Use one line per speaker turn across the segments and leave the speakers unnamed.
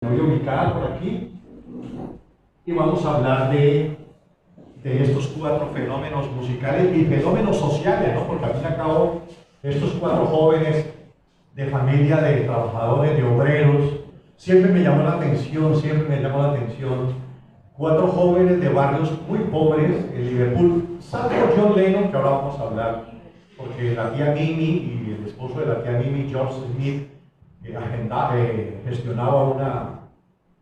Me voy a ubicar por aquí y vamos a hablar de estos cuatro fenómenos musicales y fenómenos sociales, ¿no? Porque al fin y al cabo, estos cuatro jóvenes de familia de trabajadores, de obreros, siempre me llamó la atención, siempre me llamó la atención. Cuatro jóvenes de barrios muy pobres en Liverpool, salvo John Lennon, que ahora vamos a hablar, porque la tía Mimi y el esposo de la tía Mimi, George Smith, gestionaba una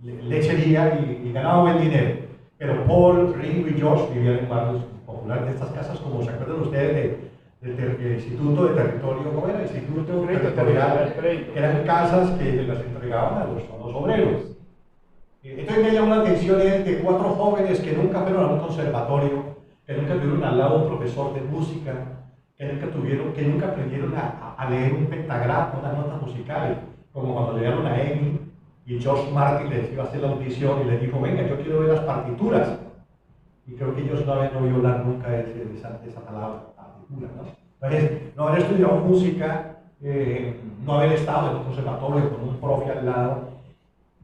lechería y ganaba buen dinero. Pero Paul, Ringo y George vivían en barrios populares de estas casas, como se acuerdan ustedes del Instituto de Territorio, ¿cómo era? Instituto Territorial, que eran casas que las entregaban a los obreros. Entonces me llamó la atención de cuatro jóvenes que nunca fueron a un conservatorio, que nunca tuvieron al lado un profesor de música, que nunca aprendieron a leer un pentagrama, unas notas musicales, como cuando le dieron a Amy y George Martin les iba a hacer la audición y les dijo, venga, yo quiero ver las partituras. Y creo que ellos no habían oído hablar nunca de esa palabra, partitura, ¿no? Entonces, no haber estudiado música, no haber estado en un conservatorio con un profe al lado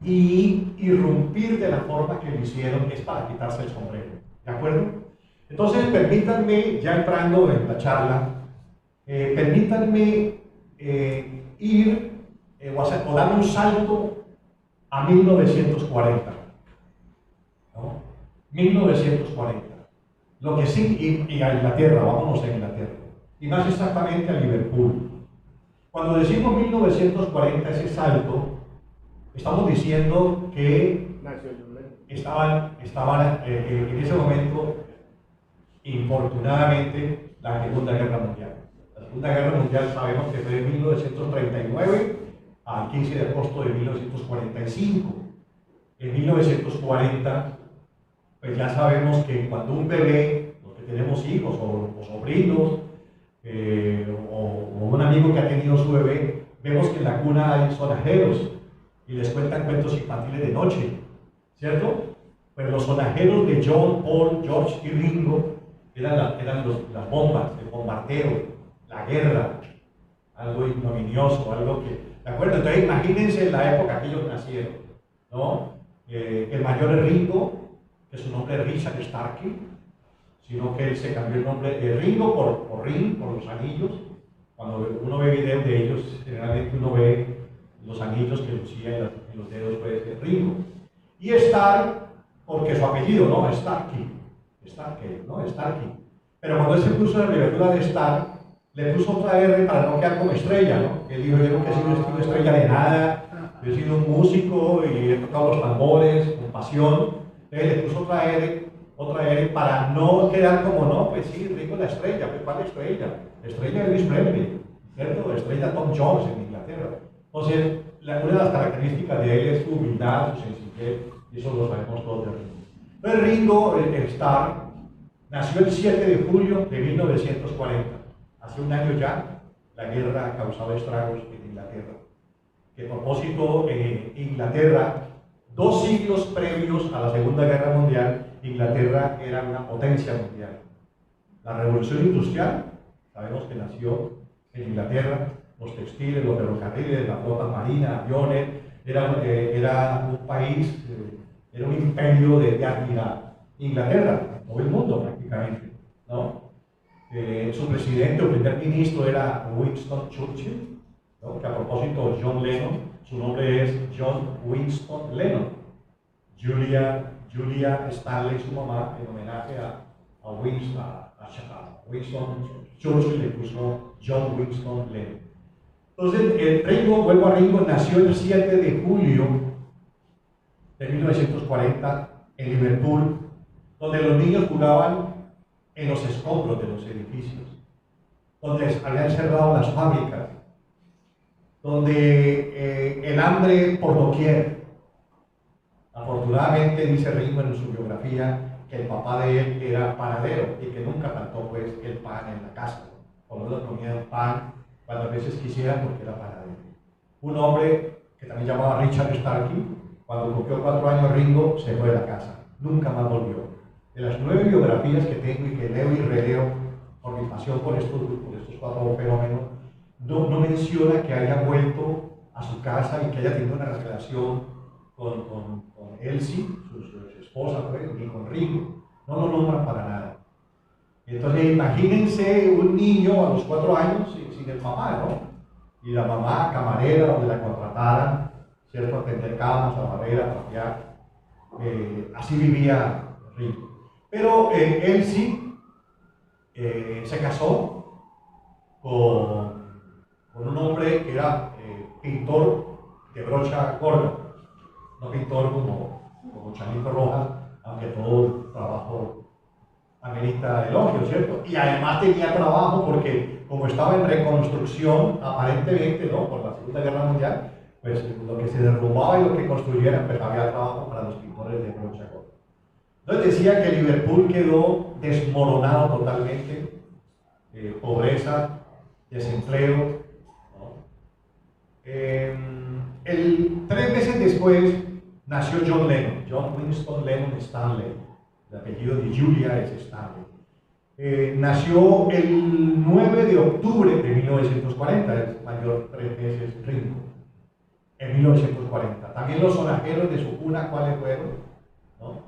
y irrumpir de la forma que lo hicieron es para quitarse el sombrero, ¿de acuerdo? Entonces, permítanme, ya entrando en la charla, permítanme ir o dar un salto a 1940, ¿no? 1940. Lo que sí, y a Inglaterra, vámonos a Inglaterra, y más exactamente a Liverpool. Cuando decimos 1940, ese salto, estamos diciendo que estaban en ese momento, infortunadamente, la Segunda Guerra Mundial. La Segunda Guerra Mundial sabemos que fue de 1939 al 15 de agosto de 1945. En 1940, pues ya sabemos que cuando un bebé, los que tenemos hijos o sobrinos, o un amigo que ha tenido su bebé, vemos que en la cuna hay sonajeros y les cuentan cuentos infantiles de noche, ¿cierto? Pues los sonajeros de John, Paul, George y Ringo eran las bombas, el bombardeo, la guerra, algo ignominioso, algo que, ¿de acuerdo? Entonces imagínense la época que ellos nacieron, ¿no? El mayor es Ringo, que su nombre es Richard Starkey, sino que él se cambió el nombre de Ringo por Ring, por los anillos. Cuando uno ve videos de ellos, generalmente uno ve los anillos que lucía en los dedos, pues, de Ringo. Y Stark, porque su apellido, ¿no? Starkey, ¿no? Starkey. Pero cuando él se puso la abreviatura de Stark, le puso otra R para no quedar como estrella, ¿no? Él dijo, yo nunca he sido estrella de nada, yo he sido un músico y he tocado los tambores con pasión. Entonces le puso otra R para no quedar como, no, pues sí, Ringo la estrella, pues ¿cuál estrella? Estrella de Elvis Presley, ¿cierto? Estrella Tom Jones en Inglaterra. Entonces, una de las características de él es su humildad, su sencillez, y eso lo sabemos todos de Ringo. Entonces Ringo, el Starr, nació el 7 de julio de 1940. Hace un año ya, la guerra ha causado estragos en Inglaterra. Que a propósito, Inglaterra, 2 siglos previos a la Segunda Guerra Mundial, Inglaterra era una potencia mundial. La revolución industrial, sabemos que nació en Inglaterra, los textiles, los ferrocarriles, la flota marina, aviones, era un país, era un imperio de actividad. Inglaterra, todo el mundo prácticamente, ¿no? Su presidente o primer ministro era Winston Churchill, ¿no? Que a propósito de John Lennon, su nombre es John Winston Lennon. Julia Stanley, su mamá, en homenaje a Winston Churchill, le puso John Winston Lennon. Entonces, vuelvo a Ringo, nació el 7 de julio de 1940 en Liverpool, donde los niños jugaban en los escombros de los edificios, donde habían cerrado las fábricas, donde el hambre por doquier. Afortunadamente dice Ringo en su biografía que el papá de él era panadero y que nunca faltó pues el pan en la casa, por lo menos comía pan cuantas veces quisiera porque era panadero. Un hombre que también llamaba Richard Starkey, cuando cumplió 4 años Ringo se fue de la casa, nunca más volvió. De las 9 biografías que tengo y que leo y releo por mi pasión por estos 4 fenómenos, no menciona que haya vuelto a su casa y que haya tenido una relación con Elsie, su esposa, pues, ni con Ringo. No lo nombran para nada. Entonces, imagínense un niño a los 4 años sin el papá, ¿no? Y la mamá, camarera, donde la contrataran, ¿cierto? A tender camas, a barrer, a trapear. Así vivía Ringo. Pero Elsie se casó con un hombre que era pintor de brocha gorda, no pintor como Chanito Rojas, aunque todo el trabajo amerita elogio, ¿cierto? Y además tenía trabajo porque como estaba en reconstrucción, aparentemente, ¿no? Por la Segunda Guerra Mundial, pues lo que se derrumbaba y lo que construyeran, pues había trabajo para los pintores de brocha gorda. Entonces decía que Liverpool quedó desmoronado totalmente, pobreza, desempleo, ¿no? 3 meses después nació John Lennon, John Winston Lennon Stanley, el apellido de Julia es Stanley. Nació el 9 de octubre de 1940, es mayor 3 meses Ringo, en 1940. También los sonajeros de su cuna, ¿cuáles fueron? ¿No?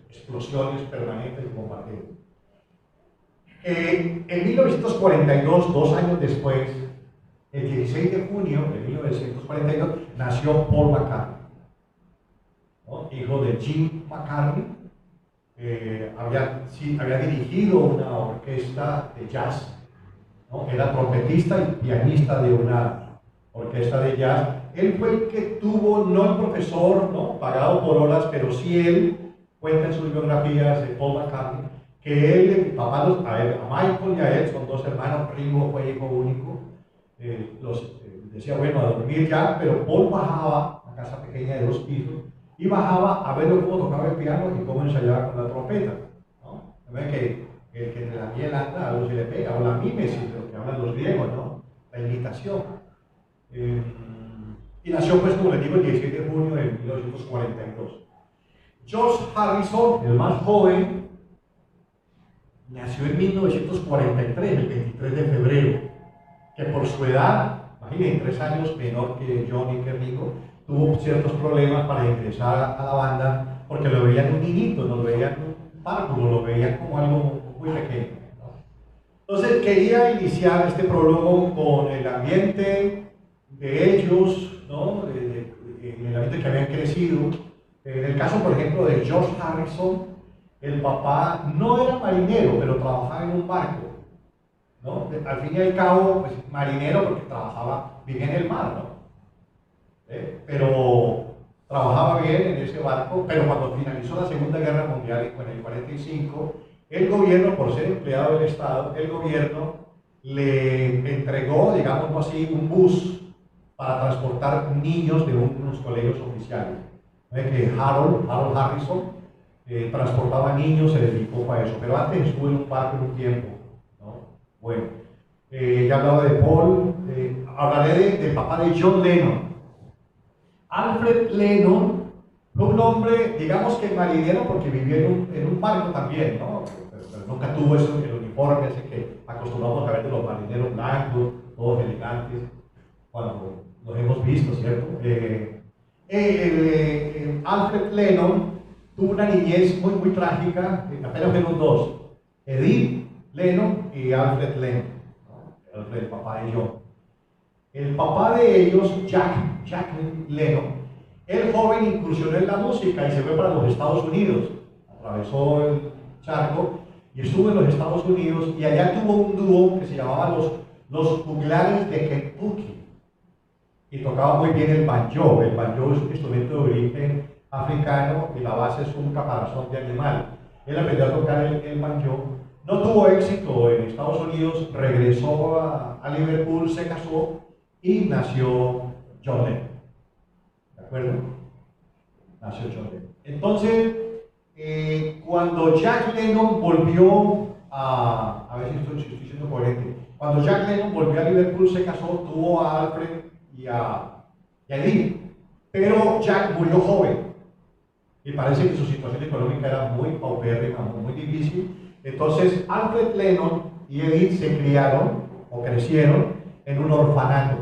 Explosiones permanentes y bombardeos. En 1942, 2 años después, el 16 de junio de 1942, nació Paul McCartney, ¿no? Hijo de Jim McCartney. Había dirigido una orquesta de jazz, ¿no? Era trompetista y pianista de una orquesta de jazz. Él fue el que tuvo, no el profesor, ¿no? Pagado por horas, pero sí él cuenta en sus biografías de Paul McCartney que él, papá, a Michael y a él, son 2 hermanos, Ringo fue hijo único, decía, bueno, a dormir ya, pero Paul bajaba, una casa pequeña de 2 pisos, y bajaba a ver cómo tocaba el piano y cómo ensayaba con la trompeta, ¿no? Ven que el que entre la miel anda, algo se le pega, o la mímesis, de lo que hablan los griegos, ¿no? La imitación. Y nació, pues, como les digo, el 17 de junio de 1942. George Harrison, el más joven, nació en 1943, el 23 de febrero, que por su edad, imagínense, 3 años menor que John y que Ringo, tuvo ciertos problemas para ingresar a la banda, porque lo veían un niñito, no lo veían un párvulo, lo veían como algo muy pequeño, ¿no? Entonces quería iniciar este prólogo con el ambiente de ellos, ¿no? En el ambiente que habían crecido. En el caso, por ejemplo, de George Harrison, el papá no era marinero, pero trabajaba en un barco, ¿no? Al fin y al cabo, pues marinero porque vivía en el mar, ¿no? Pero trabajaba bien en ese barco, pero cuando finalizó la Segunda Guerra Mundial en el 45, el gobierno, por ser empleado del Estado, el gobierno le entregó, digámoslo así, un bus para transportar niños de unos colegios oficiales. Que Harold Harrison transportaba niños, se dedicó a eso, pero antes estuvo en un barco en un tiempo, ¿no? Bueno, ya hablaba de Paul, hablaré del papá de John Lennon. Alfred Lennon fue un hombre, digamos que marinero, porque vivía en un barco también, ¿no? Pero nunca tuvo eso, el uniforme ese que acostumbramos a ver de los marineros blancos, todos elegantes, cuando los hemos visto, ¿cierto? Alfred Lennon tuvo una niñez muy, muy trágica, apenas fueron 2, Edith Lennon y Alfred Lennon, ¿no? Alfred, el papá de John. El papá de ellos, Jack Lennon, el joven incursionó en la música y se fue para los Estados Unidos, atravesó el charco y estuvo en los Estados Unidos, y allá tuvo un dúo que se llamaba los Juglares de Kentucky, y tocaba muy bien el banjo. El banjo es un instrumento de origen africano y la base es un caparazón de animal. Él aprendió a tocar el banjo, no tuvo éxito en Estados Unidos, regresó a Liverpool, se casó y nació John Lennon. ¿De acuerdo? Nació John Lennon. Entonces, cuando Jack Lennon volvió a ver si estoy siendo coherente, cuando Jack Lennon volvió a Liverpool, se casó, tuvo a Alfred y a Edith, pero Jack murió joven y parece que su situación económica era muy paupérrima, muy difícil. Entonces Alfred Lennon y Edith se criaron o crecieron en un orfanato.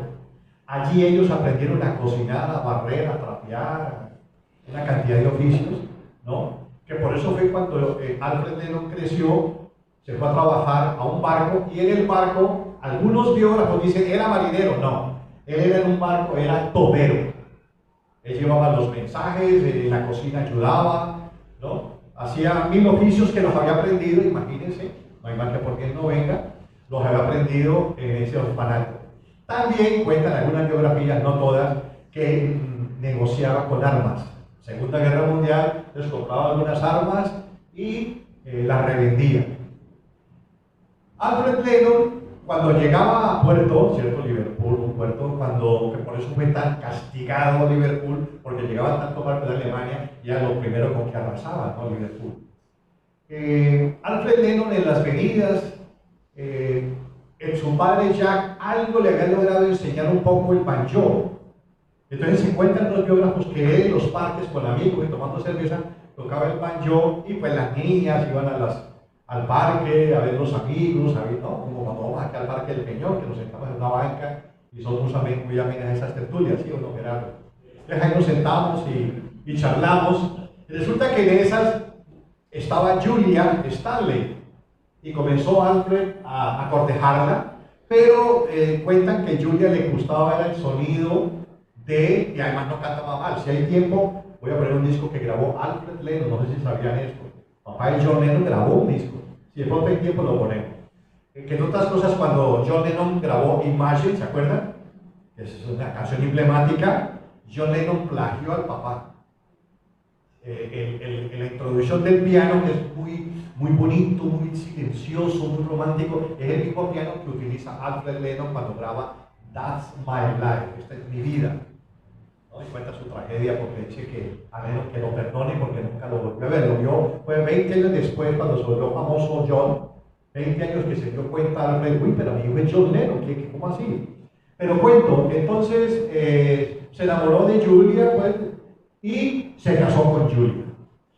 Allí ellos aprendieron a cocinar, a barrer, a trapear, una cantidad de oficios, ¿no? Que por eso fue cuando Alfred Lennon creció, se fue a trabajar a un barco, y en el barco, algunos biógrafos dicen, era marinero, no, él era en un barco, era tobero. Él llevaba los mensajes, en la cocina ayudaba, ¿no? Hacía 1000 oficios que los había aprendido, imagínense, no hay más que porque él no venga, los había aprendido en ese orfanato. También cuentan algunas biografías, no todas, que negociaba con armas. Segunda Guerra Mundial, les compraba algunas armas y las revendía. Alfred Lennon, cuando llegaba a Puerto, ¿cierto? Liverpool, un puerto, que por eso fue tan castigado Liverpool, porque llegaban tantos barcos de Alemania y era lo primero con que arrasaban, ¿no? Liverpool. Alfred Lennon en las venidas, su padre Jack algo le había logrado enseñar un poco el banjo. Entonces se cuentan los biógrafos que él en los parques con amigos y tomando cerveza tocaba el banjo, y pues las niñas iban al parque a ver los amigos, ¿no? Como cuando vamos aquí al Parque del Peñón, que nos sentamos en una banca y somos muy amigas de esas tertulias, ¿sí o no, Gerardo? Entonces ahí nos sentamos y charlamos, y resulta que en esas estaba Julia Stanley, y comenzó Alfred a cortejarla, pero cuentan que Julia le gustaba ver el sonido y además no cantaba mal. Si hay tiempo, voy a poner un disco que grabó Alfred Lennon, no sé si sabían esto. Papá de John Lennon grabó un disco. Si de pronto hay tiempo, lo ponemos. Que en otras cosas, cuando John Lennon grabó Imagine, ¿se acuerdan? Es una canción emblemática. John Lennon plagió al papá. La introducción del piano, que es muy bonito, muy silencioso, muy romántico, es el mismo piano que utiliza Alfred Lennon cuando graba That's My Life, esta es mi vida, ¿no? Y cuenta su tragedia porque dice que a Lennon que lo perdone porque nunca lo volvió a ver. Lo vio, fue 20 años después, cuando se volvió famoso John, 20 años que se dio cuenta Alfred, uy, pero mi hijo es John Lennon, ¿cómo así? Pero cuento, entonces se enamoró de Julia, pues, y se casó con Julia.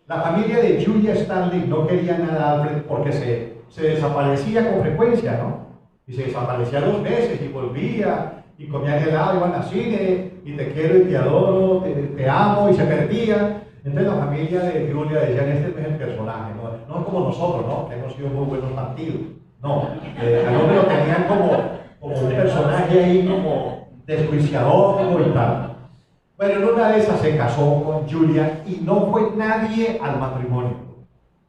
La familia de Julia Stanley no quería nada a Alfred porque se desaparecía con frecuencia, ¿no? Y se desaparecía 2 meses y volvía, y comía helado, iban al cine, y te quiero y te adoro, te amo, y se perdía. Entonces la familia de Julia decían, este no es el personaje, no como nosotros, ¿no? Que hemos sido muy buenos partidos. No, al hombre lo tenían como un personaje ahí como desjuiciador y tal. Bueno, en una de esas se casó con Julia y no fue nadie al matrimonio,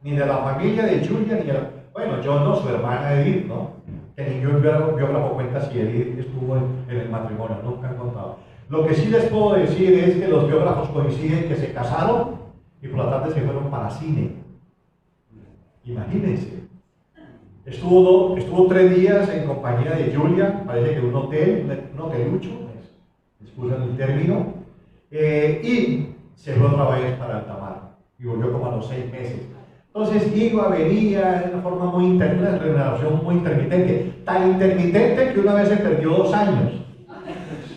ni de la familia de Julia, ni bueno, yo no, su hermana Edith, ¿no? Que ningún biógrafo cuenta si Edith estuvo en el matrimonio, nunca han contado. Lo que sí les puedo decir es que los biógrafos coinciden que se casaron y por la tarde se fueron para cine. Imagínense. Estuvo 3 días en compañía de Julia, parece que en un hotelucho, excusan el término, y se fue otra vez para alta mar y volvió como a los 6 meses. Entonces iba, venía de una forma una relación muy intermitente, tan intermitente que una vez se perdió 2 años.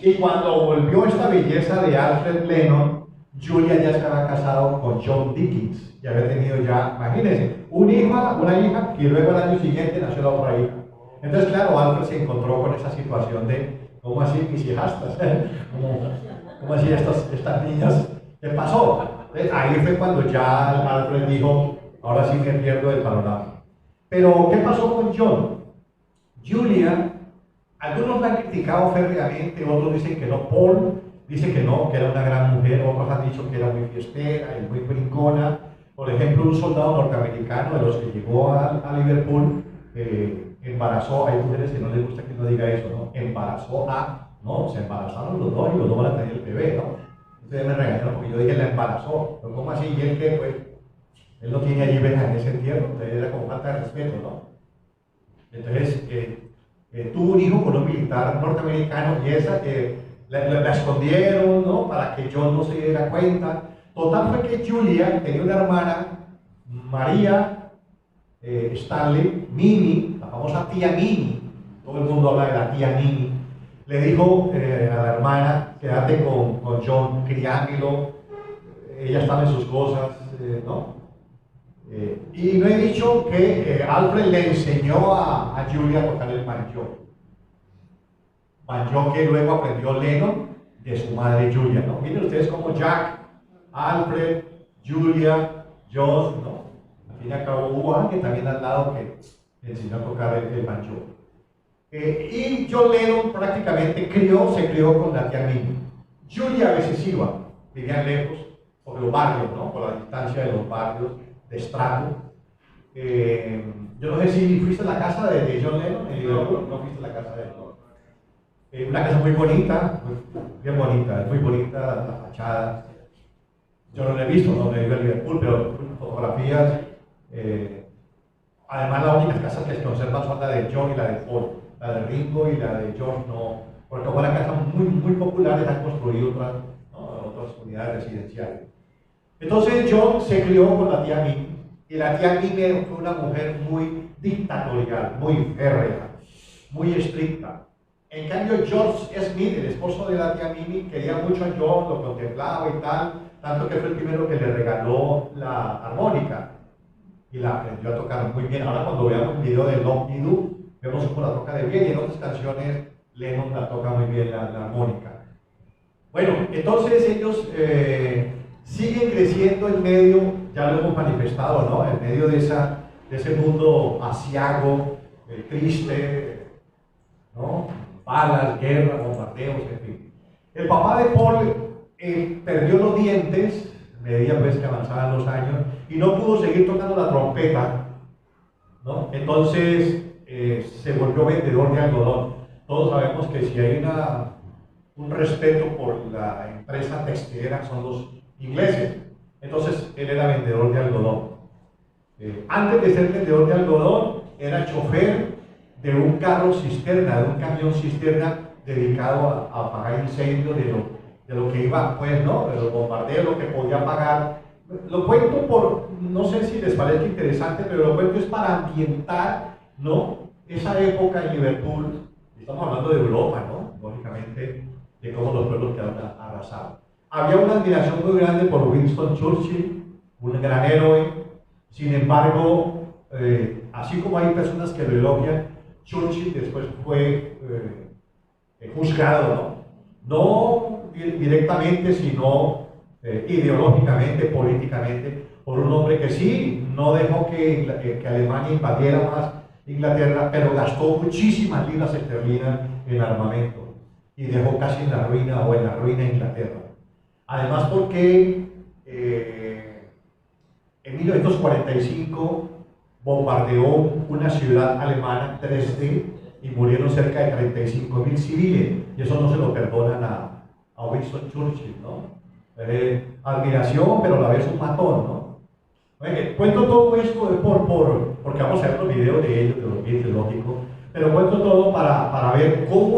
Y cuando volvió esta belleza de Alfred Lennon, Julia ya se había casado con John Dickens y había tenido ya, imagínense, una hija, y luego al año siguiente nació la otra hija. Entonces, claro, Alfred se encontró con esa situación de, ¿cómo así mis hijastras? ¿Cómo así estas niñas? ¿Qué pasó? Entonces, ahí fue cuando ya Alfred dijo, ahora sí me pierdo del panorama. Pero, ¿qué pasó con John? Julia, algunos la han criticado férreamente, otros dicen que no. Paul dice que no, que era una gran mujer, otros han dicho que era muy fiestera y muy brincona. Por ejemplo, un soldado norteamericano de los que llegó a Liverpool embarazó, hay mujeres que no les gusta que uno diga eso, ¿no? No, se embarazaron los dos y los dos van a tener el bebé, ¿no? Ustedes me regañaron porque yo dije la embarazó, pero ¿cómo así? ¿Y él qué? Pues, él no tiene allí hijas en ese entierro, entonces era como falta de respeto, ¿no? Entonces, tuvo un hijo con un militar norteamericano y esa la escondieron, ¿no? Para que John no se diera cuenta. Total fue que Julia tenía una hermana, María Stanley, Mimi, la famosa tía Mimi, todo el mundo habla de la tía Mimi, le dijo a la hermana, quédate con John, criámelo, ella estaba en sus cosas, ¿no? Y no he dicho que Alfred le enseñó a Julia a tocar el banjo que luego aprendió Lennon de su madre Julia, ¿no? Miren ustedes cómo Jack Alfred, Julia, John, ¿no? Al fin y al cabo hubo alguien también al lado que le enseñó a tocar el banjo. Y John Lennon prácticamente se crió con la tía Mimi. Julia a veces iba, vivían lejos, por los barrios, ¿no? Por la distancia de los barrios de estrato. Yo no sé si fuiste a la casa de John Lennon en Liverpool, no fuiste a la casa de John. Una casa muy bonita, bien bonita, muy bonita la fachada. Yo no la he visto, no he ido a Liverpool, pero fotografías. Además, las únicas casas que se conservan son la de John y la de Paul. La de Ringo y la de George no, porque como eran casas muy populares, han construido otras unidades residenciales. Entonces John se crió con la tía Mimi, y la tía Mimi fue una mujer muy dictatorial, muy férrea, muy estricta. En cambio, George Smith, el esposo de la tía Mimi, quería mucho a John, lo contemplaba y tal, tanto que fue el primero que le regaló la armónica y la aprendió a tocar muy bien. Ahora cuando veamos el video de Love Me Do, vemos cómo la toca de bien, y en otras canciones Lennon la toca muy bien la armónica. Bueno, entonces ellos siguen creciendo en medio, ya lo hemos manifestado, ¿no? En medio de ese mundo asiago, triste, ¿no? Balas, guerra, bombardeos, en fin. El papá de Paul perdió los dientes, medida pues que avanzaban los años, y no pudo seguir tocando la trompeta, ¿no? Entonces se volvió vendedor de algodón. Todos sabemos que si hay un respeto por la empresa textilera son los ingleses. Entonces él era vendedor de algodón. Antes de ser vendedor de algodón, era chofer de un carro cisterna, de un camión cisterna dedicado a apagar incendios de lo que iba, pues, ¿no? De los bombardeos, lo que podía apagar. Lo cuento no sé si les parece interesante, pero lo cuento es para ambientar, ¿no? Esa época en Liverpool, estamos hablando de Europa, ¿no? Lógicamente, de cómo los pueblos quedaron arrasados. Había una admiración muy grande por Winston Churchill, un gran héroe. Sin embargo, así como hay personas que lo elogian, Churchill después fue juzgado, ¿no? No directamente, sino ideológicamente, políticamente, por un hombre que sí, no dejó que Alemania invadiera más Inglaterra, pero gastó muchísimas libras esterlinas en armamento y dejó casi en la ruina Inglaterra. Además porque en 1945 bombardeó una ciudad alemana, Dresde, y murieron cerca de 35.000 civiles, y eso no se lo perdonan a Winston Churchill, ¿no? Admiración, pero a la vez un matón, ¿no? Cuento todo esto porque vamos a ver los videos de ellos, de los Beatles, lógico, pero cuento todo para ver cómo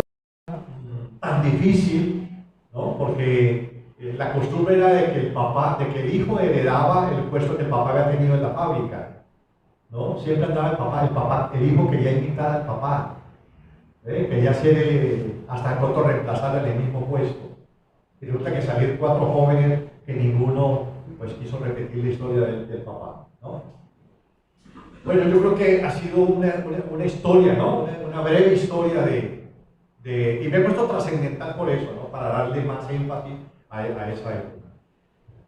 tan difícil, ¿no? Porque la costumbre era de que el hijo heredaba el puesto que el papá había tenido en la fábrica, ¿no? Siempre andaba el hijo quería imitar al papá, quería ser hasta pronto reemplazar en el mismo puesto. Y resulta que salir 4 jóvenes que ninguno pues quiso repetir la historia del papá, ¿no? Bueno, yo creo que ha sido una historia, ¿no? Una breve historia y me he puesto trascendental por eso, ¿no? Para darle más énfasis a esa época.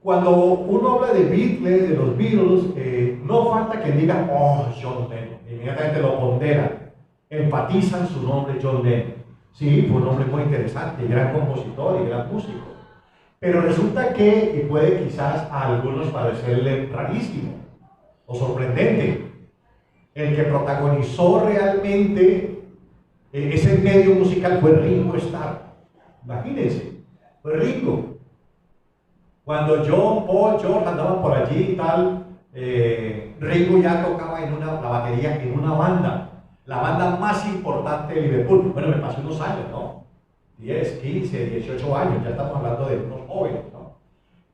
Cuando uno habla de Beatles, de los Beatles, no falta que diga, oh, John Lennon, inmediatamente lo ponderan, enfatizan su nombre, John Lennon. Sí, fue un hombre muy interesante, gran compositor y gran músico. Pero resulta que, y puede quizás a algunos parecerle rarísimo o sorprendente, el que protagonizó realmente ese medio musical fue Ringo Starr. Imagínense, fue Ringo. Cuando John, Paul, George andaban por allí y tal, Ringo ya tocaba la batería en una banda, la banda más importante de Liverpool. Bueno, me pasé unos años, ¿no? 10, 15, 18 años, ya estamos hablando de unos jóvenes, ¿no?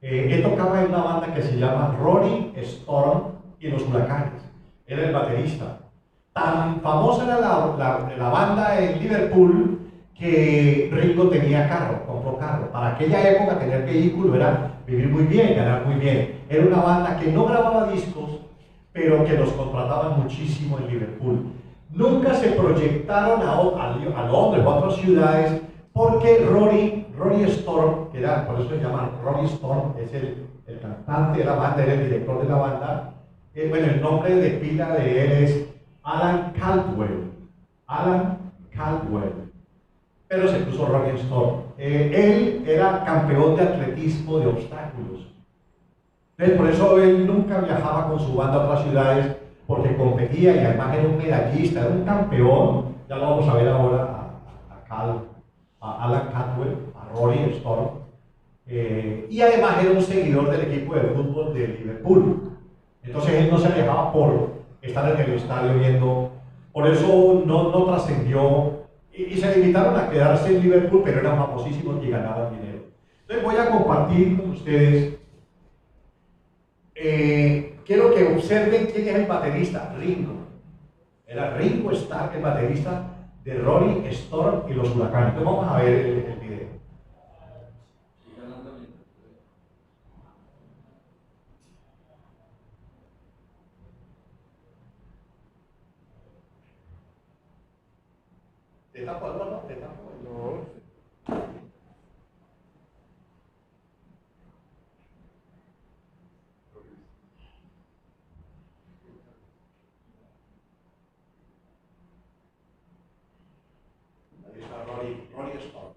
Él tocaba en una banda que se llama Rolling Stone y los Huracanes. Era el baterista. Tan famosa era la banda en Liverpool que Ringo tenía carro, compró carro. Para aquella época tener vehículo era vivir muy bien, ganar muy bien. Era una banda que no grababa discos, pero que los contrataban muchísimo en Liverpool. Nunca se proyectaron a Londres o a otras ciudades porque Rolling Stone, que era, por eso se llama Rolling Stone, es el el cantante de la banda, era el director de la banda. Bueno, el nombre de pila de él es Alan Caldwell. Alan Caldwell. Pero se puso Ronnie Storm. Él era campeón de atletismo de obstáculos. Entonces, por eso él nunca viajaba con su banda a otras ciudades, porque competía y además era un medallista, era un campeón. Ya lo vamos a ver ahora a Alan Caldwell, a Ronnie Storm. Y además era un seguidor del equipo de fútbol de Liverpool. Entonces él no se dejaba por estar en el estadio viendo, por eso no trascendió y se limitaron a quedarse en Liverpool, pero eran famosísimos y ganaban dinero. Entonces voy a compartir con ustedes, quiero que observen quién es el baterista, Ringo. Era Ringo Starr, el baterista de Ronnie Storm y los Huracanes. Entonces vamos a ver el video. ¿Te tapo algo? ¿No? ¿Te tapo? No. Ahí está Ronnie Storm.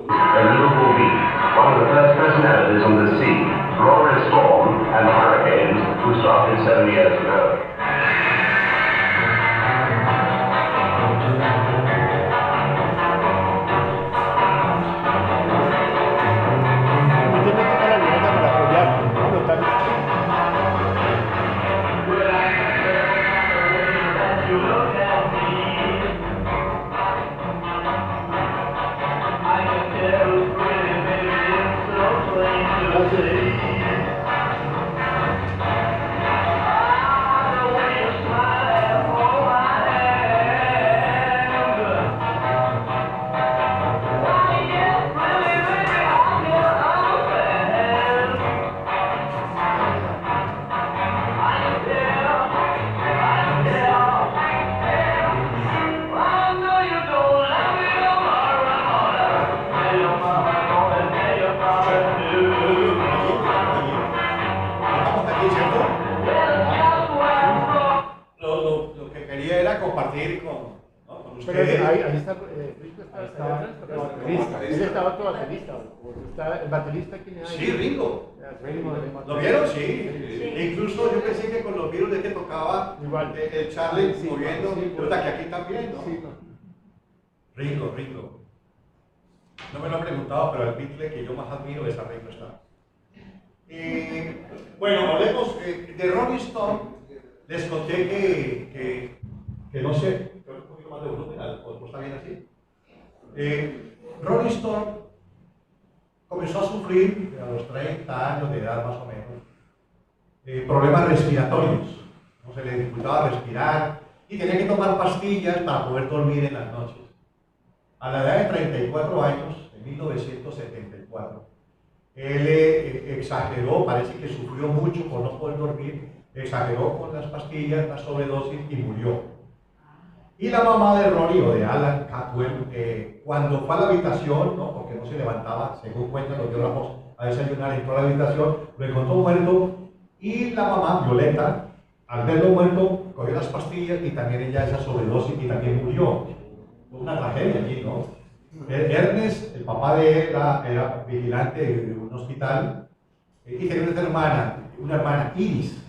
A Liverpool beach, one of the first personalities on the scene, Roaring Storm and the Hurricanes, who started 7 years ago.
Compartir con ustedes.
Pero ahí está, Ringo estaba de baterista. Él estaba otro baterista. ¿El baterista quién era?
Sí, Ringo.
Ringo.
¿Lo vieron? Sí. Incluso yo pensé que con los virus de que tocaba el Charlie moviendo, que aquí también, ¿no?
Sí,
Ringo. No me lo han preguntado, pero el Beatle que yo más admiro es a Ringo Starr. Bueno, hablemos de Ronnie Storm. Les conté que no sé, creo que un poquito más de volumen, o está bien así. Ronnie Storm comenzó a sufrir a los 30 años de edad más o menos problemas respiratorios. No se le dificultaba respirar y tenía que tomar pastillas para poder dormir en las noches. A la edad de 34 años, en 1974, él exageró, parece que sufrió mucho por no poder dormir, exageró con las pastillas, la sobredosis y murió. Y la mamá de Ronnie, o de Alan Caldwell, cuando fue a la habitación, ¿no? Porque no se levantaba, según cuentan los biólogos, a desayunar, entró a la habitación, lo encontró muerto, y la mamá, Violeta, al verlo muerto, cogió las pastillas y también ella esa sobredosis y también murió. Fue una tragedia allí, ¿no? Ernest, el papá de él, era vigilante de un hospital y tenía una hermana, Iris,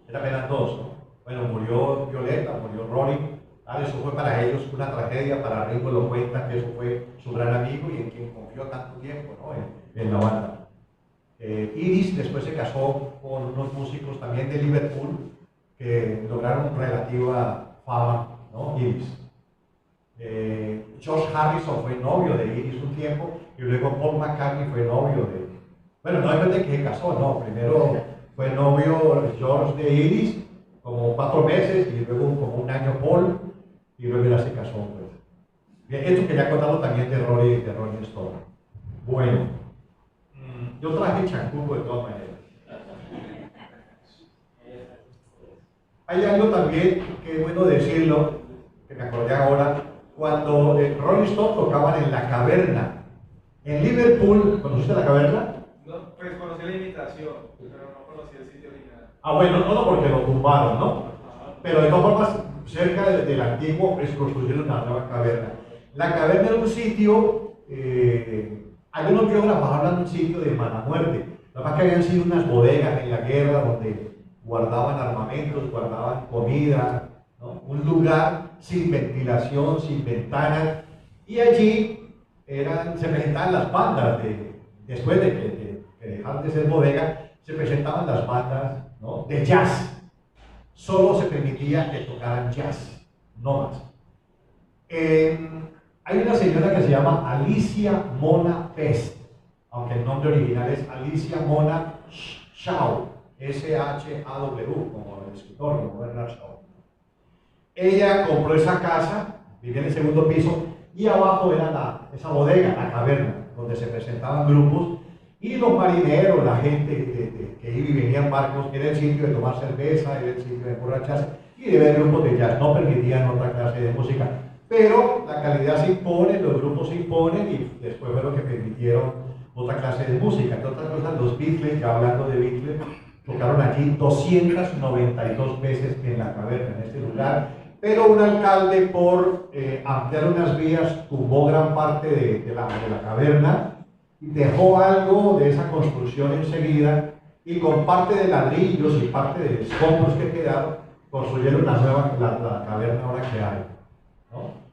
era apenas dos, ¿no? Bueno, murió Violeta, murió Ronnie. Eso fue para ellos una tragedia, para Ringo lo cuenta que eso fue su gran amigo y en quien confió tanto tiempo, ¿no? en la banda. Iris después se casó con unos músicos también de Liverpool que lograron relativa fama, ¿no? Iris. George Harrison fue novio de Iris un tiempo y luego Paul McCartney fue novio de... Bueno, no es de que se casó, no, primero fue novio George de Iris como 4 meses y luego como un año Paul y luego ya se casó. Pues. Bien, esto que ya contado también de Ronnie Storm. Bueno, yo traje chancú de todas maneras. Hay algo también que es bueno decirlo, que me acordé ahora, cuando Ronnie Storm tocaban en la caverna En Liverpool, ¿conociste la caverna?
No, pues conocí la invitación, pero no conocí el sitio original.
Ah, bueno, no, porque lo tumbaron, ¿no? Pero de todas formas, cerca del antiguo, pues construyeron una nueva caverna. La caverna era un sitio, algunos biógrafos hablan de un sitio de mala muerte. La más que habían sido unas bodegas en la guerra donde guardaban armamentos, guardaban comida, ¿no? Un lugar sin ventilación, sin ventanas, y allí se presentaban las bandas, después de que dejaron de ser bodega, se presentaban las bandas, ¿no? De jazz. Solo se permitía que tocaran jazz, no más. Hay una señora que se llama Alicia Mona Best, aunque el nombre original es Alicia Mona Shaw, S-H-A-W, como el escritor, como Bernard Shaw. Ella compró esa casa, vivía en el segundo piso, y abajo era esa bodega, la caverna, donde se presentaban grupos, y los marineros, la gente que iba y venía en barcos, era el sitio de tomar cerveza, era el sitio de emborracharse, y de ver grupos de jazz. No permitían otra clase de música, pero la calidad se impone, los grupos se imponen, y después fue lo que permitieron otra clase de música. Entre otras cosas, los Beatles, ya hablando de Beatles, tocaron allí 292 veces en la caverna, en este lugar, pero un alcalde, por ampliar unas vías, tumbó gran parte de la caverna, dejó algo de esa construcción enseguida, y con parte de ladrillos y parte de escombros que quedaron, construyeron la caverna ahora que hay, ¿no?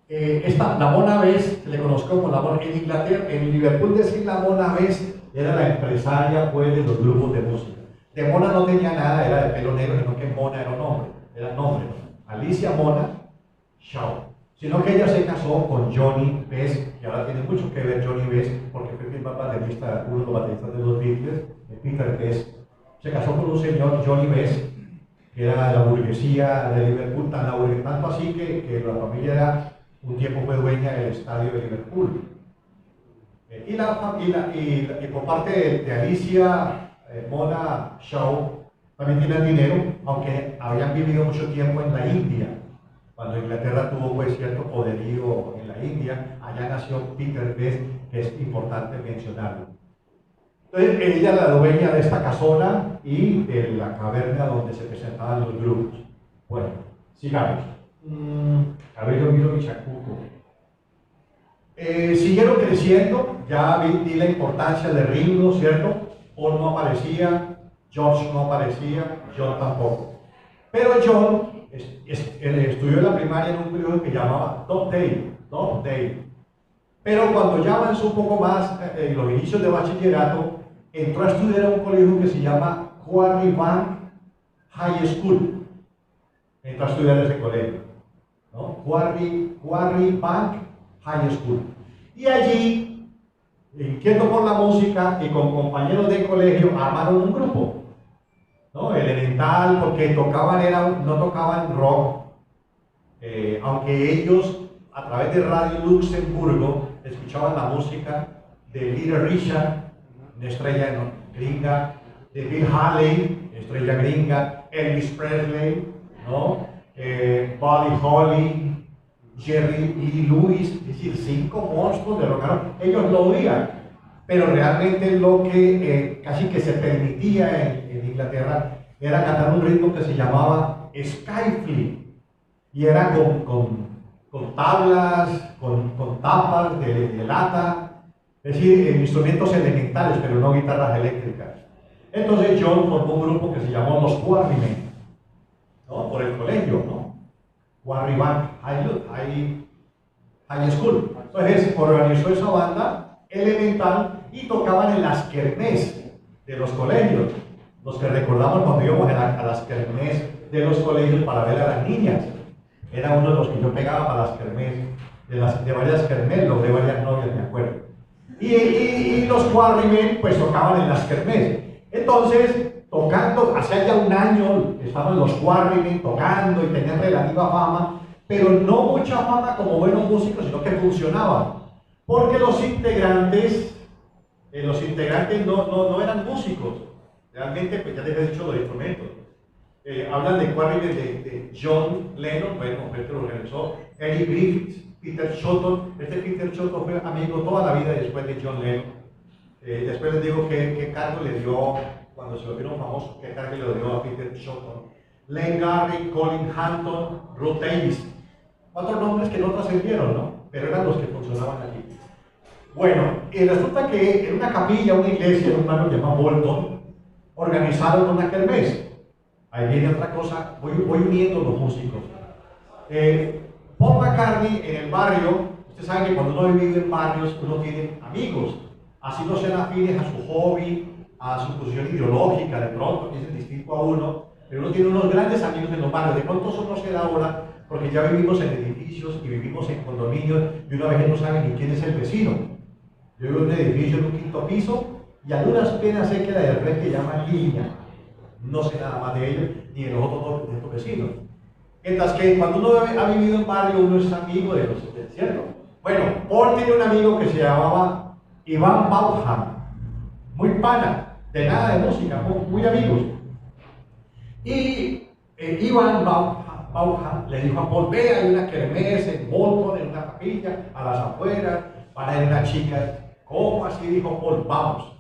La Mona Best se le conoció como la Mona. En Inglaterra, en Liverpool, decir la Mona Best era la empresaria, pues, de los grupos de música. De Mona no tenía nada, era de pelo negro, sino que Mona era un hombre, era nombre, ¿no? Alicia Mona Shaw. Sino que ella se casó con Johnny Best, que ahora tiene mucho que ver Johnny Best, porque fue el primer baterista, uno de los bateristas de los Beatles, Peter Best. Se casó con un señor, Johnny Best, que era de la burguesía de Liverpool, tanto así que la familia un tiempo fue dueña del estadio de Liverpool. Y por parte de Alicia Mona Shaw, también tienen dinero, aunque habían vivido mucho tiempo en la India. Cuando Inglaterra tuvo, pues, cierto poderío en la India, allá nació Peter Best, que es importante mencionarlo. Entonces, ella era la dueña de esta casona y de la caverna donde se presentaban los grupos. Bueno, sigamos. A ver, yo miro mi chacuco. Siguieron creciendo, ya vi la importancia de Ringo, ¿cierto? Paul no aparecía, George no aparecía, John tampoco. Pero John estudió en la primaria en un periodo que llamaba Dovedale. Pero cuando ya avanzó un poco más en los inicios de bachillerato, entró a estudiar en un colegio que se llama Quarry Bank High School. Entró a estudiar en ese colegio, ¿no? Quarry Bank High School. Y allí, inquieto por la música y con compañeros de colegio, armaron un grupo, ¿no? Elemental, porque no tocaban rock, aunque ellos, a través de Radio Luxemburgo, escuchaban la música de Little Richard, una estrella gringa, de Bill Haley, estrella gringa, Elvis Presley, ¿no? Buddy Holly, Jerry Lee Lewis, es decir, 5 monstruos de rock and roll. Ellos lo oían, pero realmente lo que casi que se permitía en Inglaterra era cantar un ritmo que se llamaba Skyflea, y era con tablas, con tapas de lata, es decir, instrumentos elementales, pero no guitarras eléctricas. Entonces John formó un grupo que se llamó los Quarrymen, ¿no? Por el colegio, ¿no? Quarry Bank High School. Entonces organizó esa banda elemental y tocaban en las kermés de los colegios. Los que recordamos cuando íbamos a las kermés de los colegios para ver a las niñas. Era uno de los que yo pegaba para las kermés, de varias kermés, logré varias novias, me acuerdo. Y los Quarrymen pues tocaban en las kermés. Entonces, tocando, hacía ya un año estaban los Quarrymen tocando y tenían relativa fama, pero no mucha fama como buenos músicos, sino que funcionaban. Porque los integrantes no eran músicos. Realmente, pues ya les he dicho los instrumentos. Hablan de Quarrymen de John Lennon, bueno, este lo organizó, Eric Griffiths, Peter Shotton. Este Peter Shotton fue amigo toda la vida después de John Lennon. Después les digo qué cargo le dio cuando se volvieron famosos, qué cargo le dio a Peter Shotton. Len Garvey, Colin Hanton, Ruth Davis. 4 nombres que no trascendieron, ¿no? Pero eran los que funcionaban aquí. Bueno, y resulta que en una capilla, una iglesia, en un barrio llamado Bolton, organizaron una kermés. Ahí viene otra cosa, voy uniendo los músicos. Paul McCartney en el barrio, ustedes saben que cuando uno vive en barrios, uno tiene amigos, así no sean afines a su hobby, a su posición ideológica, de pronto, que es distinto a uno, pero uno tiene unos grandes amigos en los barrios. De pronto eso no se da ahora, porque ya vivimos en edificios y vivimos en condominios y una vez no sabe ni quién es el vecino. Yo vivo en un edificio en un 5º piso y a duras penas sé que la del frente llama Línea. No sé nada más de ellos ni de los otros vecinos. Mientras que cuando uno ha vivido en barrio, uno es amigo de los ¿cierto? Bueno, Paul tiene un amigo que se llamaba Ivan Bauham, muy pana, de nada de música, muy amigos. Y Ivan Bauham le dijo a Paul: ve, hay una kermés en Bolton, en una capilla, a las afueras, para ir una chica. ¿Cómo así? Dijo Paul, vamos.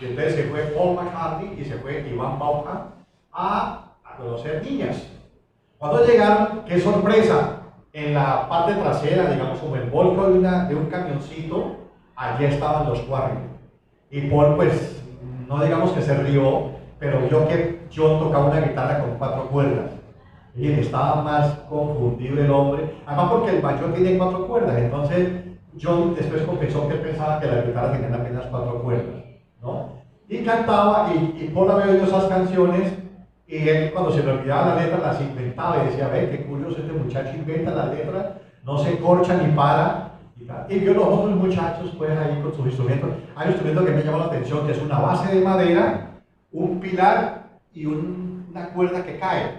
Y entonces se fue Paul McCartney y se fue Ivan Bauham a conocer niñas. Cuando llegaron, qué sorpresa, en la parte trasera, digamos como el volco de un camioncito, allí estaban los Quarrymen. Y Paul, pues, no digamos que se rió, pero vio que John tocaba una guitarra con 4 cuerdas. Y estaba más confundido el hombre, además porque el banjo tiene 4 cuerdas, entonces John después confesó que pensaba que la guitarra tenía apenas 4 cuerdas, ¿no? Y cantaba, y Paul había oído esas canciones, y él cuando se le olvidaba la letra las inventaba y decía: ve, qué curioso, este muchacho inventa la letra, no se corcha ni para, y tal. Y vio los otros muchachos pues ahí con sus instrumentos. Hay un instrumento que me llamó la atención, que es una base de madera, un pilar y una cuerda que cae.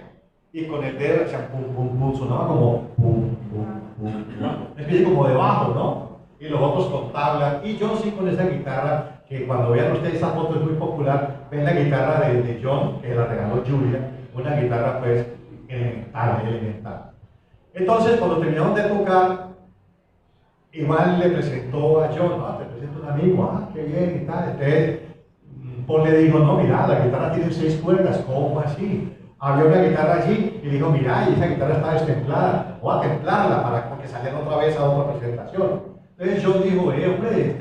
Y con el dedo hacían pum, pum, pum, sonaba como pum, pum, pum, una especie como de bajo, ¿no? Y los otros con tabla. Y John sí con esa guitarra, que cuando vean ustedes esa foto es muy popular, ven la guitarra de John, que la regaló Julia, una guitarra pues elemental. Entonces cuando terminaron de tocar, Iván le presentó a John: te presento un amigo, qué bien y tal. Entonces Paul le dijo: no, mira, la guitarra tiene 6 cuerdas, ¿cómo así? Había una guitarra allí y le dijo: mira, y esa guitarra está destemplada, voy a templarla para que salgan otra vez a otra presentación. Entonces John dijo: hombre,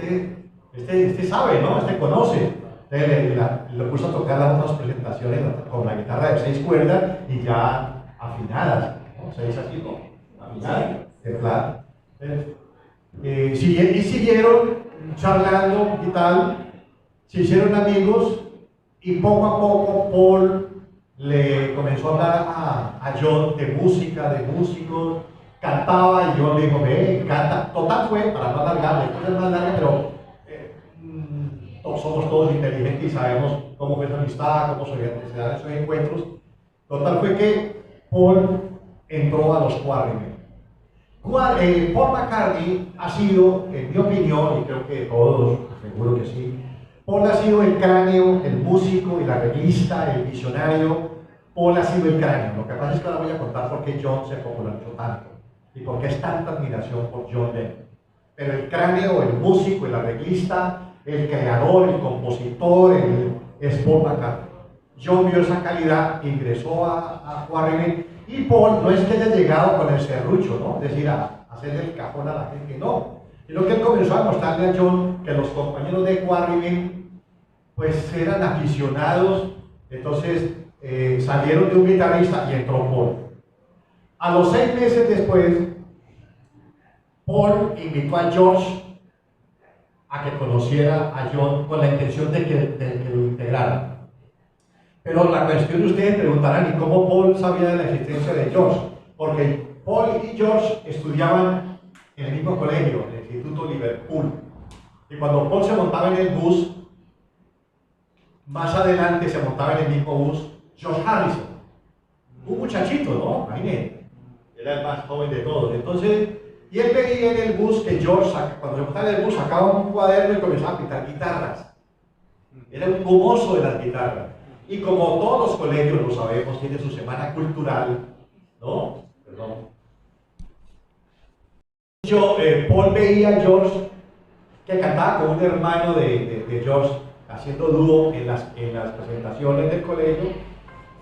este sabe, ¿no? Este conoce. Entonces lo puso a tocar las otras presentaciones con la guitarra de 6 cuerdas y ya afinadas, ¿no? 6 así, ¿no? Afinadas, templadas. Y siguieron charlando y tal, se hicieron amigos y poco a poco Paul le comenzó a hablar a John de música, de músicos, cantaba y John le dijo: ve, canta. Total fue, para no alargar, la historia es más larga, pero somos todos inteligentes y sabemos cómo fue esa amistad, cómo se dan esos encuentros. Total fue que Paul entró a los Quarrymen. Paul McCartney ha sido, en mi opinión, y creo que todos, seguro que sí, Paul ha sido el cráneo, el músico, el arreglista, el visionario. Paul ha sido el cráneo. Lo que pasa es que ahora voy a contar por qué John se popularizó tanto y por qué es tanta admiración por John Lennon. Pero el cráneo, el músico, el arreglista, el creador, el compositor, es Paul McCartney. John vio esa calidad, ingresó a Quarrymen, y Paul no es que haya llegado con el serrucho, ¿no? Es decir, a hacerle el cajón a la gente, no. Sino que él comenzó a mostrarle a John que los compañeros de Quarrymen pues eran aficionados, entonces salieron de un guitarrista y entró Paul. A los 6 meses después, Paul invitó a George a que conociera a John con la intención de que lo integrara. Pero la cuestión, ustedes preguntarán: ¿y cómo Paul sabía de la existencia de George? Porque Paul y George estudiaban en el mismo colegio, en el Instituto Liverpool. Y cuando Paul se montaba en el bus, más adelante se montaba en el mismo bus George Harrison, un muchachito, ¿no? Imagínense, era el más joven de todos. Entonces, y él veía en el bus que George, cuando se montaba en el bus, sacaba un cuaderno y comenzaba a pintar guitarras. Era un gomoso de las guitarras. Y como todos los colegios, lo sabemos, tiene su semana cultural, ¿no? Perdón. Paul veía a George que cantaba con un hermano de George haciendo dúo en las presentaciones del colegio,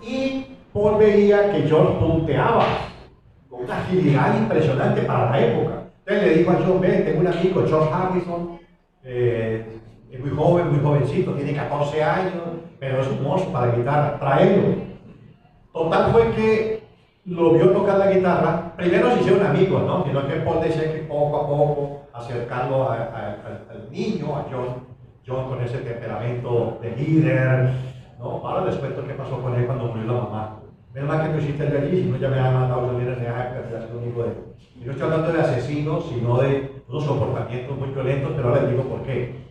y Paul veía que George punteaba con una agilidad impresionante para la época. Entonces le dijo a John: ven, tengo un amigo, George Harrison, es muy joven, muy jovencito, tiene 14 años, pero es un monstruo para la guitarra, tráelo. Total fue que lo vio tocar la guitarra. Primero se hicieron amigos, ¿no? Sino que Paul decía que poco a poco acercarlo al niño, a John con ese temperamento de líder, ¿no? Ahora les cuento qué pasó con él cuando murió la mamá. Menos mal que tú hiciste el de allí, si no ya me habían mandado John Lennon en esa época, ya sido amigo de él. Y no estoy hablando de asesinos, sino de unos comportamientos muy violentos, pero ahora les digo por qué.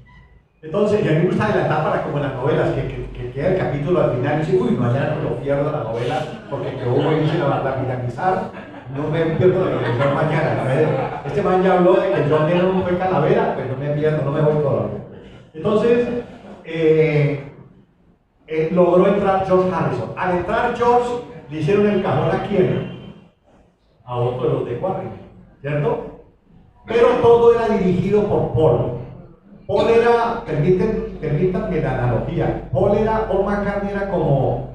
Entonces, y a mí me gusta adelantar para como en las novelas, que queda el capítulo al final y dice: uy, mañana no lo pierdo la novela, porque que hubo y se la va a finalizar, no me pierdo la novela mañana. A ver, este man ya habló de que John Lennon fue calavera, pues no me pierdo, no me voy todavía. Entonces, logró entrar George Harrison. Al entrar George, le hicieron el cajón ¿a quién? A otro de los de Warren, ¿cierto? Pero todo era dirigido por Paul. Paul era, permítanme la analogía, Paul McCartney era como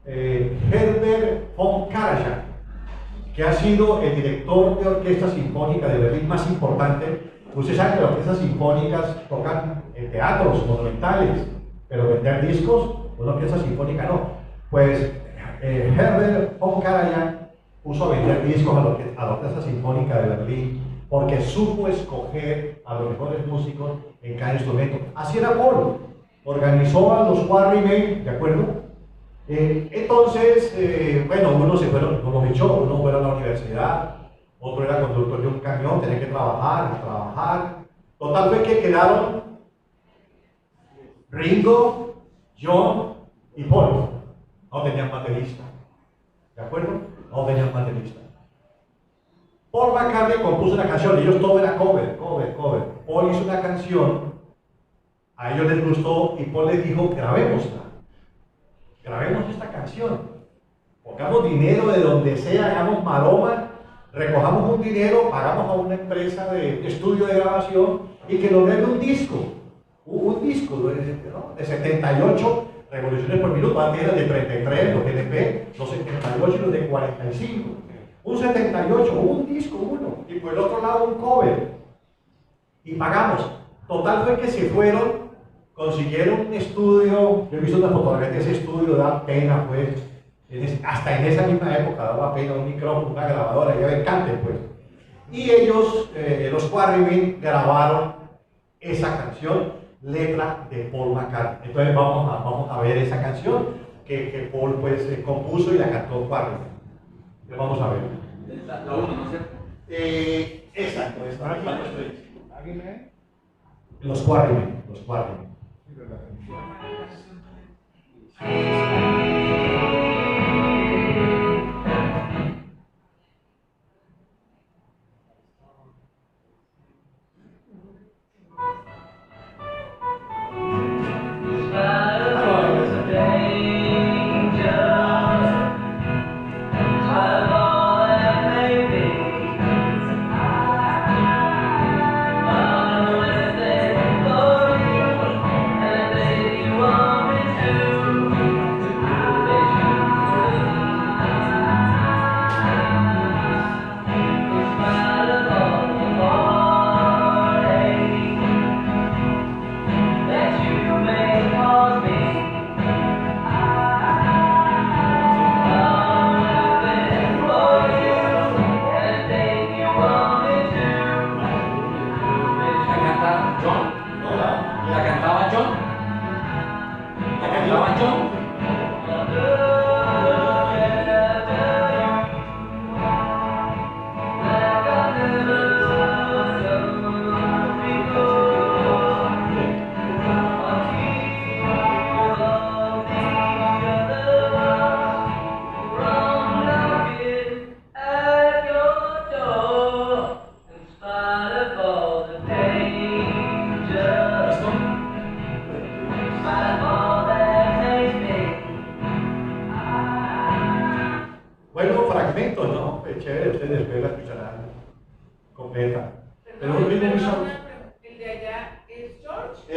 Herbert von Karajan, que ha sido el director de orquesta sinfónica de Berlín más importante. Ustedes saben que las orquestas sinfónicas tocan en teatros monumentales, pero vender discos, una orquesta sinfónica no. Pues Herbert von Karajan puso a vender discos a la orquesta sinfónica de Berlín, porque supo escoger a los mejores músicos en cada instrumento. Así era Paul. Organizó a los Quarrymen, ¿de acuerdo? Entonces, bueno, unos se fueron, uno los echó, uno fue a la universidad, otro era conductor de un camión, tenía que trabajar. Total fue que quedaron Ringo, John y Paul. No tenían baterista, ¿de acuerdo? No tenían baterista. Paul McCartney compuso una canción, ellos todo era cover. Paul hizo una canción, a ellos les gustó y Paul les dijo: grabemos esta canción, pongamos dinero de donde sea, hagamos maroma, recojamos un dinero, pagamos a una empresa de estudio de grabación y que nos dé un disco ¿no? De 78 revoluciones por minuto. Antes eran de 33, los LP, los 78 y los de 45. Un 78, un disco, uno, y por el otro lado un cover. Y pagamos. Total fue que se fueron, consiguieron un estudio. Yo he visto una fotografía de ese estudio, da pena, pues. Hasta en esa misma época daba pena un micrófono, una grabadora, ya ven, canten, pues. Y ellos, los Quarrymen, grabaron esa canción, letra de Paul McCartney. Entonces vamos a ver esa canción que Paul pues compuso y la cantó Quarrymen. Vamos a ver.
La 1, ¿no es cierto?
Exacto, los Quarrymen.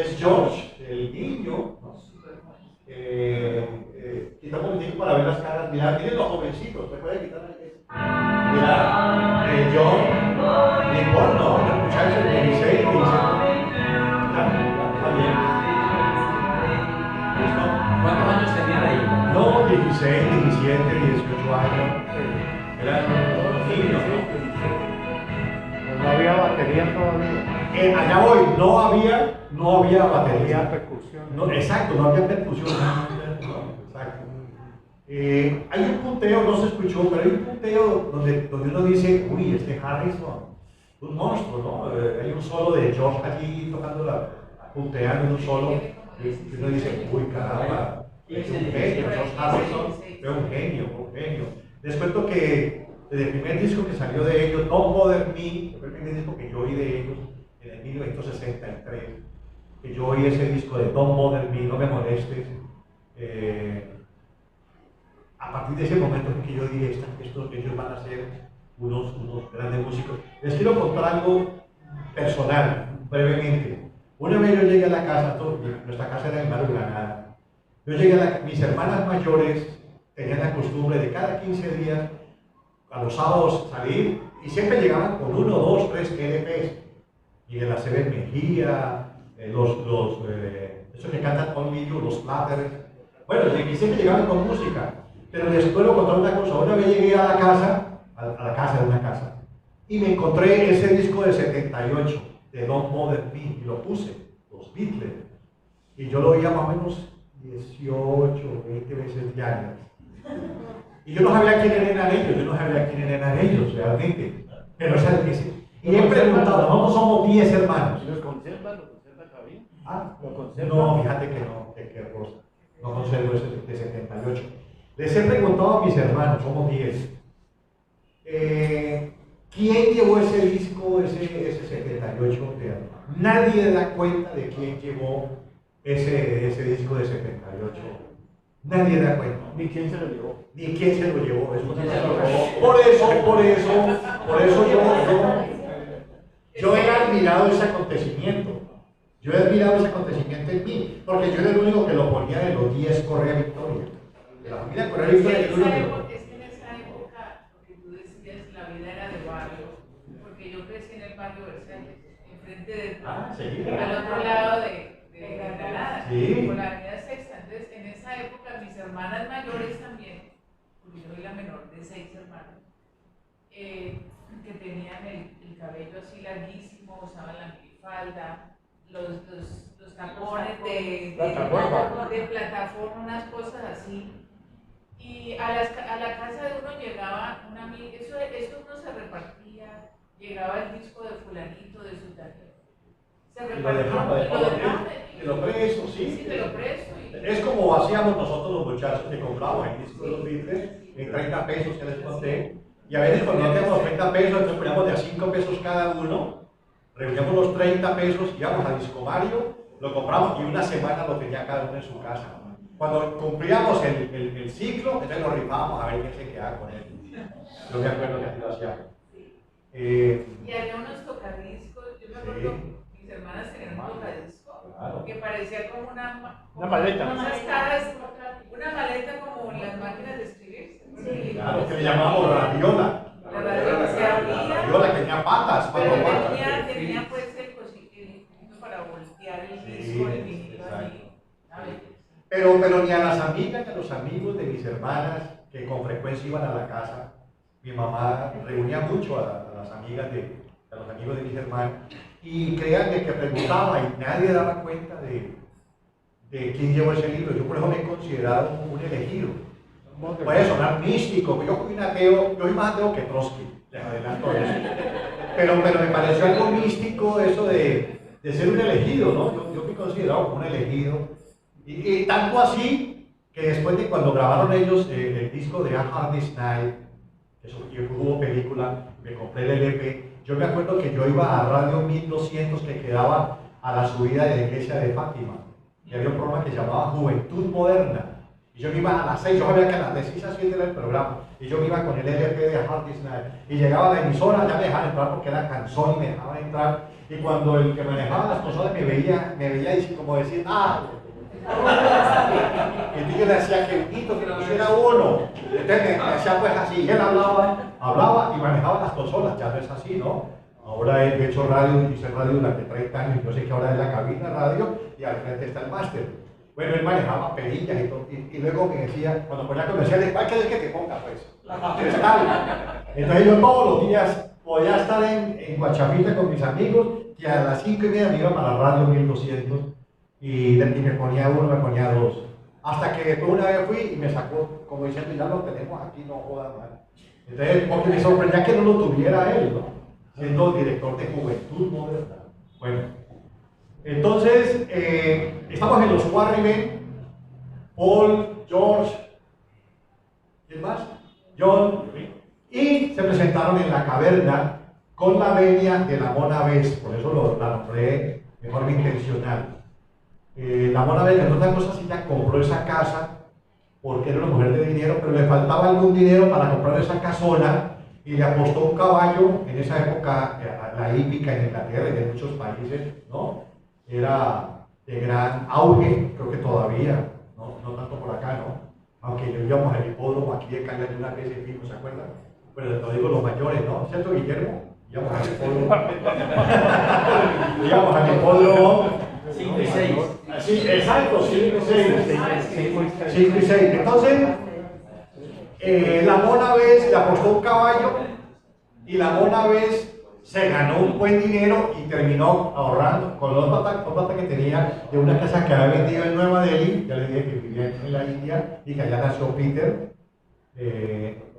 es George, el niño, ¿no? Quita un momentito para ver las caras. Mira, miren los jovencitos, ¿me puede quitar la Mira, John, Nicole, no, el muchacho de 16, 17. Está bien. ¿Listo?
¿Cuántos años tenían ahí?
No, 16, 17, 18 años. Eran unos niños, ¿no?
No había batería todavía.
Allá voy, no había batería.
Había percusión.
No, exacto, no había percusión. No, exacto. Hay un punteo, no se escuchó, pero hay un punteo donde uno dice, uy, este Harrison, un monstruo, ¿no? Hay un solo de George allí tocando punteando en un solo, y uno dice, uy, caramba, es un genio, George Harrison, es un genio. Les cuento que desde el primer disco que salió de ellos, Don't Bother Me, fue el primer disco que yo oí de ellos en el 1963, que yo oí ese disco de Don't Bother Me, no me molestes. A partir de ese momento en que yo dije, ellos van a ser unos grandes músicos. Les quiero contar algo personal, brevemente. Una vez yo llegué a la casa, nuestra casa era en Mar Granada. Yo llegué mis hermanas mayores tenían la costumbre de cada 15 días, a los sábados salir, y siempre llegaban con 1, 2, 3 LPs. Y en la Seven Mejía, esos que cantan Only You, los Platters. Bueno, y siempre llegaban con música. Pero les puedo contar una cosa. Una vez llegué a la casa de una casa, y me encontré ese disco de 78 de Don't Bother Me y lo puse, los Beatles, y yo lo oía más o menos 18, 20 veces diarias. Y yo no sabía quién eran ellos, realmente. Pero y he preguntado, nosotros somos 10 hermanos.
¿Los conservan Javier? ¿Lo conservan?
No, fíjate que no, que cosa. No conservo ese de 78. Les he preguntado a mis hermanos, somos 10. ¿Quién llevó ese disco, ese 78? Nadie da cuenta de quién llevó ese disco de 78. Nadie da cuenta.
Ni quién se lo llevó.
Por eso yo he admirado ese acontecimiento. En mí, porque yo era el único que lo ponía de los 10 Correa Victoria. De la familia Correa Victoria,
Es que en esa época, porque tú decías, la vida era de barrio, porque yo crecí en el barrio Versalles, enfrente de al otro lado de Granada, por la avenida Sexta. Entonces, en esa época, mis hermanas mayores también, porque yo soy la menor de 6 hermanos, que tenían el cabello así larguísimo, usaban la minifalda, los tapones de plataforma, unas cosas así. Y a la casa de uno llegaba una amiga, eso uno se repartía, llegaba el disco de fulanito, de su tarjeta. Se repartía,
te lo presto, sí.
Sí, te lo presto.
Es como hacíamos nosotros los muchachos que comprábamos el disco de los Beatles en 30 pesos que les conté. Y a veces cuando no teníamos 30 pesos, entonces poníamos de a 5 pesos cada uno, reuníamos los 30 pesos, íbamos a Disco Mario, lo compramos y una semana lo tenía cada uno en su casa. Cuando cumplíamos el ciclo, entonces lo rifábamos a ver quién se quedaba con él. Yo me acuerdo que así lo hacíamos.
Y había unos tocadiscos, yo me acuerdo, mis hermanas tenían un tocadisco que parecía como una
maleta.
Unas cajas, una maleta como las máquinas de escribir.
Sí. Claro, que le llamábamos radiola.
La radiola se abría.
La radiola que tenía patas,
pero
patas.
tenía pues el cosito para voltear el disco, el vinilo allí.
Pero ni a las amigas ni a los amigos de mis hermanas que con frecuencia iban a la casa, mi mamá reunía mucho a las amigas a los amigos de mis hermanos, y créanme que preguntaba y nadie daba cuenta de quién llevó ese libro. Yo por eso me he considerado un elegido. Puede sonar místico, yo fui un ateo, yo soy más ateo que Trotsky, les adelanto eso. Pero me pareció algo místico eso de ser un elegido, ¿no? Yo fui considerado como un elegido. Y tanto así que después de cuando grabaron ellos el disco de A Hard Day's Night, eso hubo película, me compré el LP. Yo me acuerdo que yo iba a Radio 1200 que quedaba a la subida de la iglesia de Fátima, y había un programa que se llamaba Juventud Moderna. Y yo me iba a las 6, yo sabía que a las 6 a 7 era el programa, y yo me iba con el LP de A Hard Day's Night, y llegaba a la emisora, ya me dejaban entrar porque era canción y me dejaban entrar, Y cuando el que manejaba las consolas me veía y como decir, entonces yo le hacía que que le pusiera uno. Entonces me hacía pues así, y él hablaba y manejaba las consolas, ya no es así, ¿no? Ahora he hecho radio, hice radio durante 30 años, yo sé que ahora es la cabina radio y al frente está el máster. Bueno, él manejaba perillas y todo, y luego me decía, cuando ponía comerciales, ¿cuál quieres que te ponga pues? Entonces yo todos los días podía estar en Guachapita con mis amigos, y a las 5:30 me iba para la radio 1200, y me ponía uno, me ponía dos. Hasta que después una vez fui y me sacó, como diciendo, ya lo tenemos aquí, no joda mal. Entonces, porque me sorprendía que no lo tuviera él, ¿no? Siendo director de Juventud Moderna. Bueno, entonces, estamos en los Quarrymen, Paul, George, ¿quién más? John, y se presentaron en la caverna con la venia de la Mona Vez, por eso la nombré de forma intencional. La Mona Vez, entre otras cosas, ella compró esa casa porque era una mujer de dinero, pero le faltaba algún dinero para comprar esa casona y le apostó un caballo. En esa época, la hípica en Inglaterra y en muchos países, ¿no? Era de gran auge, creo que todavía, no tanto por acá, ¿no? Aunque íbamos al hipódromo aquí de Cali una vez en vivo, ¿se acuerdan? Pero te digo los mayores, ¿no? ¿Cierto, Guillermo? Íbamos al hipódromo. Íbamos al hipódromo.
5 y 6.
Sí, exacto, 5 y 6. 5 y 6. Entonces, la Mona Vez le apostó un caballo y la Mona Vez se ganó un buen dinero y terminó ahorrando con los plata que tenía de una casa que había vendido en Nueva Delhi. Ya le dije que vivía en la India y que allá nació Peter,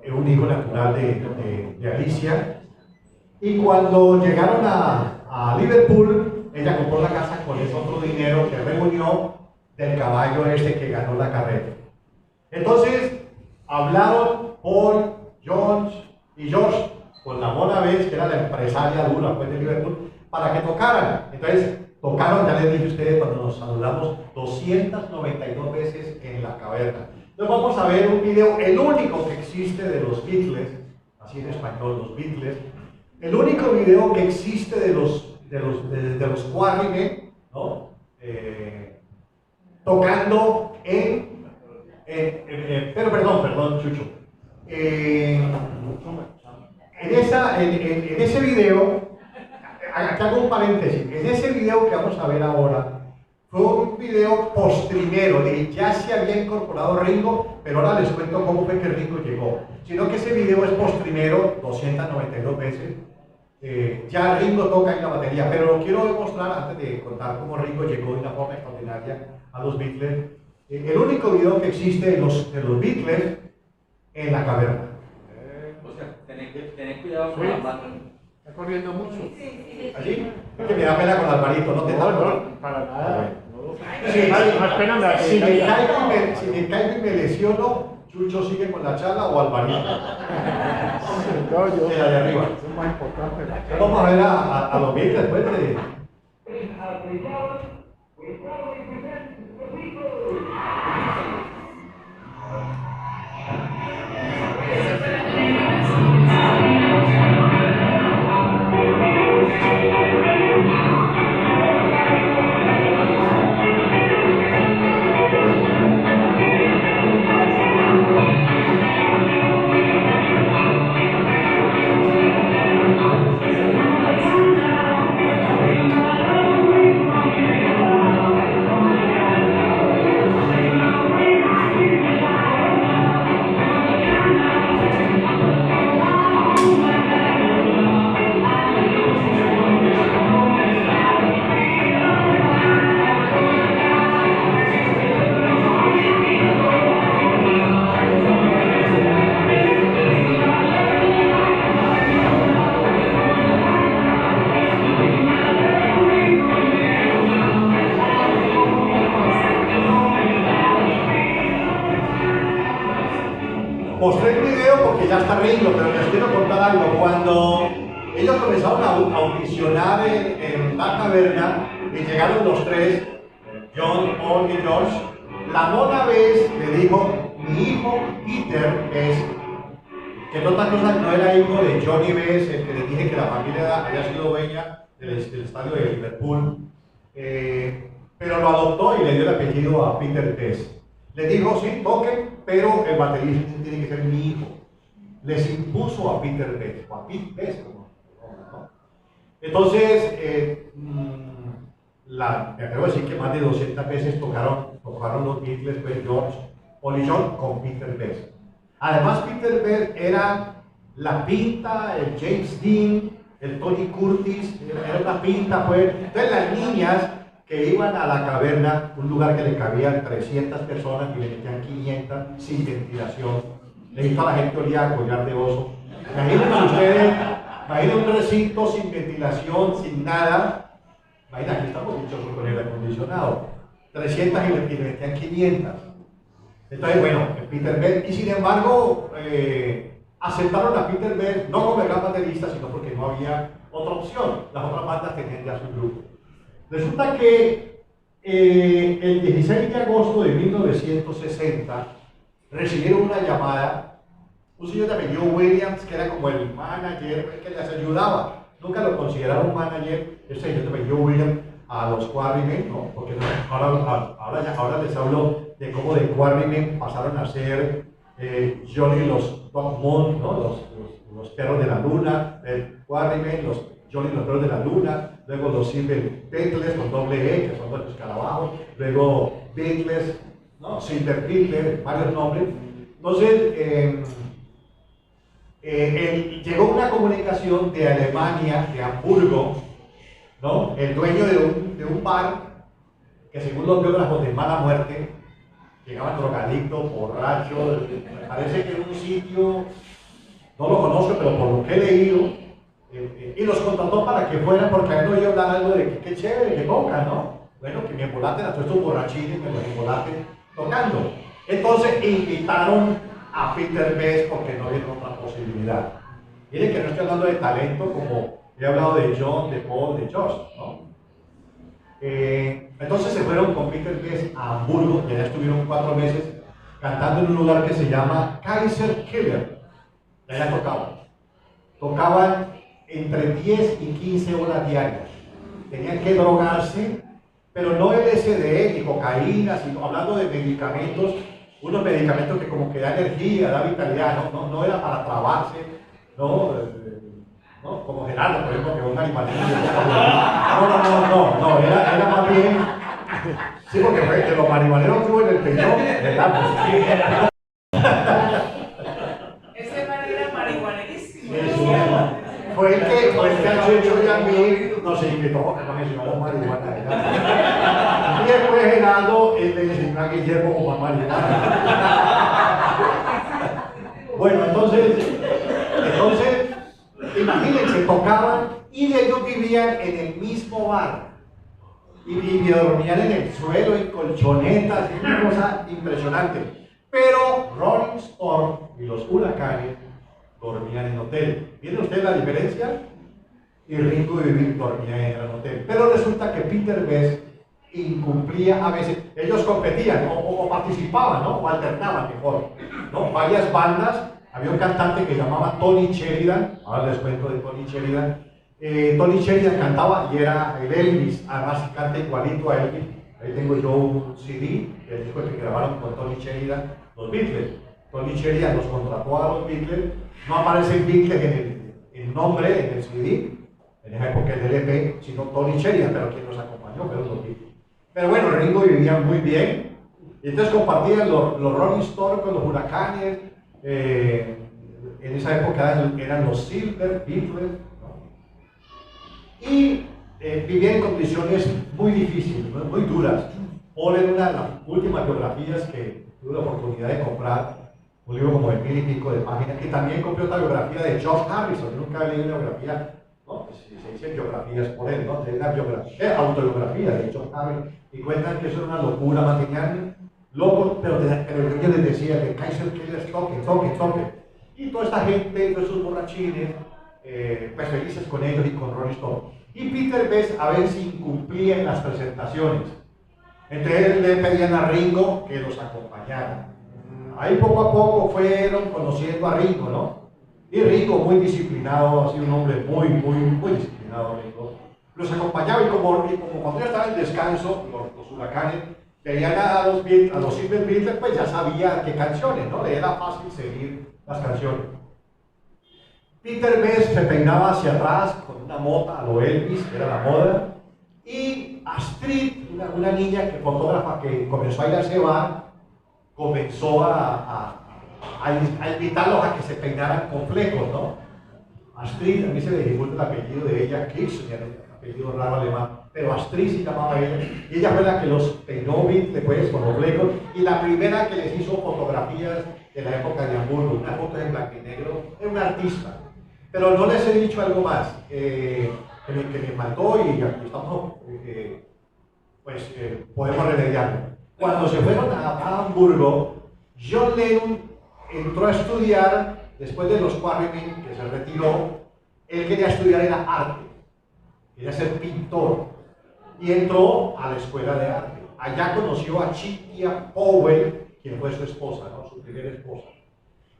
un hijo natural de Alicia. Y cuando llegaron a Liverpool, ella compró la casa con ese otro dinero que reunió del caballo este que ganó la carrera. Entonces, hablaron Paul, John y George con la Mona Vez, que era la empresaria dura pues, de Liverpool, para que tocaran. Entonces, tocaron, ya les dije a ustedes cuando nos saludamos, 292 veces en la caverna. Entonces vamos a ver un video, el único que existe de los Beatles, así en español, los Beatles, el único video que existe de los Quarrymen, ¿no? Tocando perdón, Chucho. En ese video, aquí hago un paréntesis, en ese video que vamos a ver ahora, fue un video postrimero, de ya se había incorporado Ringo, pero ahora les cuento cómo fue que Ringo llegó. Sino que ese video es postrimero, 292 veces, ya Ringo toca en la batería, pero lo quiero demostrar antes de contar cómo Ringo llegó de una forma extraordinaria a los Beatles. El único video que existe de los Beatles en la caverna.
Tened cuidado con las manos.
Está corriendo mucho.
¿Así? Es que me da pena con Alvarito, no te da
para nada.
Sí,
más pena me da que
si me caigo y me lesiono, Chucho sigue con la charla o Alvarito.
yo.
De ahí arriba.
Es más importante.
Vamos a ver a los Beatles después de... Mostré el video porque ya está Ringo, pero les quiero contar algo. Cuando ellos comenzaron a audicionar en la caverna y llegaron los tres, John, Paul y George, la Mona Vez le dijo, mi hijo Peter es, que en otras cosas no era hijo de Johnny Bess, el que les dije que la familia había sido dueña del estadio de Liverpool, pero lo adoptó y le dio el apellido a Peter Best. Le dijo, sí, toquen, pero el baterista tiene que ser mi hijo. Les impuso a Peter Best, o a Pete Best, ¿no? Entonces, me atrevo a decir que más de 200 veces tocaron los Beatles, pues George, Paul y John con Peter Best. Además, Peter Best era la pinta, el James Dean, el Tony Curtis, era una pinta, pues. Entonces, las niñas que iban a la caverna, un lugar que le cabían 300 personas y le metían 500 sin ventilación, le dijo a la gente olía a collar de oso. Imagínense ustedes, imaginen un recinto sin ventilación, sin nada. Imagínate, aquí estamos dichosos con el acondicionado. 300 y le metían 500. Entonces, bueno, Peter Best, y sin embargo, aceptaron a Peter Best no como el gran baterista, sino porque no había otra opción. Las otras bandas tenían ya su grupo. Resulta que el 16 de agosto de 1960 recibieron una llamada, un señor de apellido Williams, que era como el manager, que les ayudaba. Nunca lo consideraron manager, ese señor de apellido Williams, a los Quarrymen, ¿no? Porque ahora les hablo de cómo de Quarrymen pasaron a ser Johnny los Dog Moon, ¿no? Los perros de la luna, Quarrymen, los Johnny los perros de la luna, luego los Silver Beatles con doble E, que son los escarabajos, luego Beatles, ¿no? Silver Beatles, varios nombres. Entonces, llegó una comunicación de Alemania, de Hamburgo, ¿no? El dueño de un bar, que según los biógrafos de mala muerte, llegaban drogadictos, borrachos, me parece que era un sitio, no lo conozco, pero por lo que he leído, y los contrató para que fueran, porque a él no oí hablar algo de que qué chévere, que tocan, ¿no? Bueno, que me embolaten a todos estos borrachines, me los embolaten tocando. Entonces invitaron a Peter Best porque no había otra posibilidad. Miren que no estoy hablando de talento como he hablado de John, de Paul, de George, ¿no? Entonces se fueron con Peter Best a Hamburgo, y allá estuvieron 4 meses cantando en un lugar que se llama Kaiser Keller. Y allá tocaban entre 10 y 15 horas diarias. Tenían que drogarse, pero no LSD ni cocaína, sino hablando de medicamentos, unos medicamentos que como que da energía, da vitalidad, no era para trabarse, ¿no? Como Gerardo, por ejemplo, que es un animalito. No, era más bien, sí, porque fue que los marihuaneros tuvo en el peñón, ¿verdad?
Ese man era marihuanerísimo.
Fue el que a Checho y a mí nos invitó a que nos enseñamos marihuana. Y después Gerardo le enseñó a Guillermo como marihuana. Bueno, entonces, imagínense, tocaban y ellos vivían en el mismo bar. Y dormían en el suelo, en colchonetas, es una cosa impresionante. Pero Rolling Stone y los Huracanes dormían en hotel. ¿Miren ustedes la diferencia? Y Ringo y Bill dormían en el hotel. Pero resulta que Peter Best incumplía a veces. Ellos competían o participaban, ¿no? O alternaban mejor, ¿no? Varias bandas. Había un cantante que se llamaba Tony Sheridan. Ahora les cuento de Tony Sheridan. Tony Sheridan cantaba y era el Elvis. Además canta igualito a Elvis. Ahí tengo yo un CD, el disco que grabaron con Tony Sheridan, los Beatles. Tony Sheridan los contrató a los Beatles. No aparece el Beatles en el nombre, en el CD, en esa época del LP, sino Tony Sheridan, pero quien nos acompañó fueron los Beatles. Pero bueno, Ringo vivía muy bien. Y entonces compartían los Rolling Stones con los Huracanes. En esa época eran los Silver Beatles, ¿no? Y vivían en condiciones muy difíciles, muy duras. Paul en una de las últimas biografías que tuve la oportunidad de comprar, un libro como de 1000 y pico de páginas, y también compré otra biografía de George Harrison. Yo nunca he leído una biografía, ¿no? Se dicen biografías por él, ¿no? Es una autobiografía de George Harrison, y cuentan que eso era una locura, mantenían locos, pero yo les decía que Kaiser Keller toque. Y toda esta gente, todos esos borrachines, pues felices con ellos y con Rolling Stone. Y Peter Best a veces incumplía en las presentaciones. Entonces le pedían a Ringo que los acompañara. Ahí poco a poco fueron conociendo a Ringo, ¿no? Y Ringo muy disciplinado, ha sido un hombre muy disciplinado, Ringo. los acompañaba y como cuando yo estaba en descanso, los huracanes, veían a los Silver Beatles, pues ya sabía qué canciones, ¿no? Le era fácil seguir las canciones. Peter Best se peinaba hacia atrás con una mota a lo Elvis, era la moda, y Astrid, una niña fotógrafa que comenzó a ir a ese bar, comenzó a invitarlos a que se peinaran con flecos, ¿no? Astrid, a mí se me dificulta el apellido de ella, Kirchner, el apellido raro alemán, pero Astrid se llamaba ella, y ella fue la que los peinó después con los flecos, y la primera que les hizo fotografías de la época de Hamburgo, una foto en blanco y negro, era una artista. Pero no les he dicho algo más, que me faltó y aquí estamos, podemos remediarlo. Cuando se fueron a Hamburgo, John Lennon entró a estudiar, después de los Quarrymen, que se retiró, él quería estudiar era arte, quería ser pintor, y entró a la escuela de arte. Allá conoció a Cynthia Powell, quien fue su esposa, ¿no? Su primera esposa.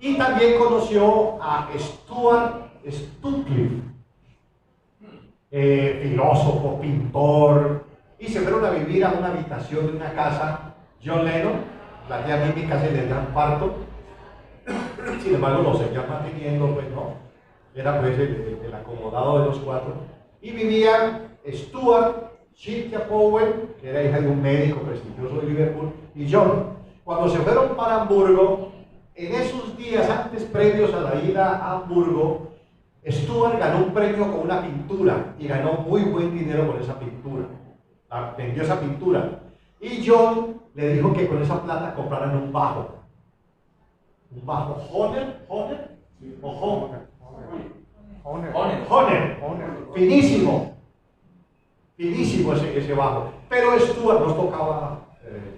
Y también conoció a Stuart Sutcliffe, filósofo, pintor, y se fueron a vivir a una habitación de una casa. John Lennon, la tía Mimi casi le dio un parto, sin embargo lo seguían manteniendo, pues no, era pues el acomodado de los cuatro, y vivían Stuart, Cynthia Powell, que era hija de un médico prestigioso de Liverpool, y John. Cuando se fueron para Hamburgo, en esos días antes previos a la ida a Hamburgo, Stuart ganó un premio con una pintura y ganó muy buen dinero con esa pintura. Vendió esa pintura. Y John le dijo que con esa plata compraran un bajo. Un bajo Hohner o Hohner. Finísimo. Finísimo ese bajo. Pero Stuart no tocaba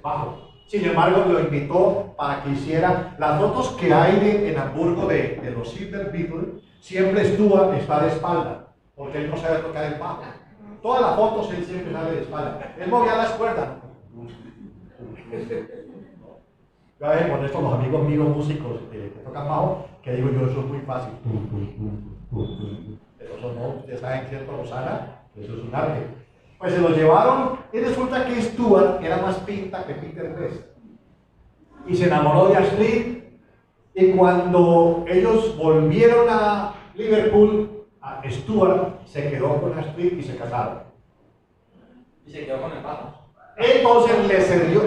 bajo. Sin embargo, lo invitó para que hiciera las fotos que hay en Hamburgo de los Silver Beatles. Siempre Stuart está de espalda, porque él no sabe tocar el bajo. Todas las fotos él siempre sale de espalda. Él movía las cuerdas. Yo a veces con esto los amigos míos músicos que tocan bajo, que digo yo, eso es muy fácil. Pero eso no, ustedes saben, ¿cierto, Rosana? Eso es un arte. Pues se lo llevaron y resulta que Stuart era más pinta que Peter Best. Y se enamoró de Astrid. Y cuando ellos volvieron a Liverpool, Stuart se quedó con Astrid y se casaron.
Y se quedó con el bajo.
Entonces le cedió,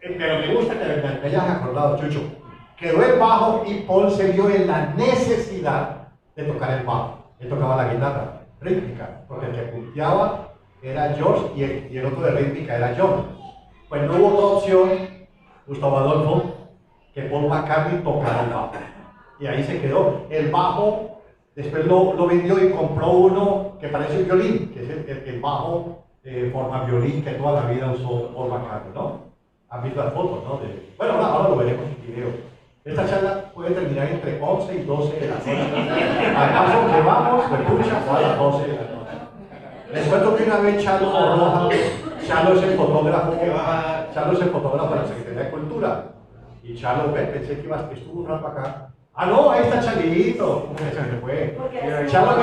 pero me gusta que me hayas acordado, Chucho. Quedó el bajo y Paul se vio en la necesidad de tocar el bajo. Él tocaba la guitarra rítmica, porque el que punteaba era George y el otro de rítmica era John. Pues no hubo otra opción, Gustavo Adolfo, que Paul McCartney tocara el bajo. Y ahí se quedó. El bajo, después lo vendió y compró uno que parece un violín, que es el bajo forma violín que toda la vida usó Paul McCartney, ¿no? Han visto las fotos, ¿no? Bueno, ahora lo veremos en video. Esta charla puede terminar entre 11 y 12 de la noche. ¿Acaso que vamos de pucha o a las 12 de la noche? Les cuento que una vez Chalo Roja, Chalo es el fotógrafo de la Secretaría de Cultura. Y Chalo, pensé que estuvo un rato acá. Ah, no, ahí está Chalito. Se me fue. Chalo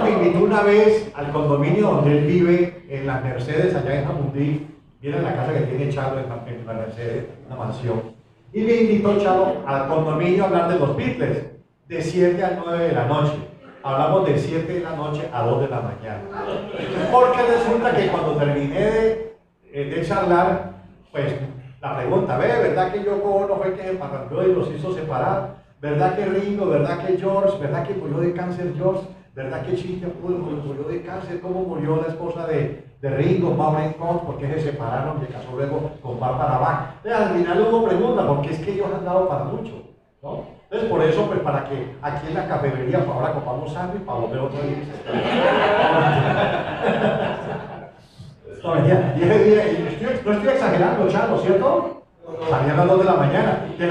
me invitó una vez al condominio donde él vive, en las Mercedes, allá en Jamundí. Viene la casa que tiene Chalo en la Mercedes, una mansión. Y me invitó Chalo al condominio a hablar de los Beatles, de 7 a 9 de la noche. Hablamos de 7 de la noche a 2 de la mañana. Porque resulta que cuando terminé de charlar, pues la pregunta, ¿verdad que Yoko Ono fue el que se parrandeó y los hizo separar? ¿Verdad que Ringo? ¿Verdad que George? ¿Verdad que murió de cáncer George? ¿Verdad que Cynthia murió de cáncer? ¿Cómo murió la esposa de Ringo, Maureen Cox? ¿Por qué se separaron? Se casó luego con Barbara Bach. Al final hubo preguntas, porque es que ellos han dado para mucho, ¿no? Entonces, por eso, pues para que aquí en la cafetería, pues ahora compramos sangre para volver otra vez. No, mentira. Y ese día, no estoy exagerando, Chalo, ¿cierto? Salían a las 2 de la mañana. De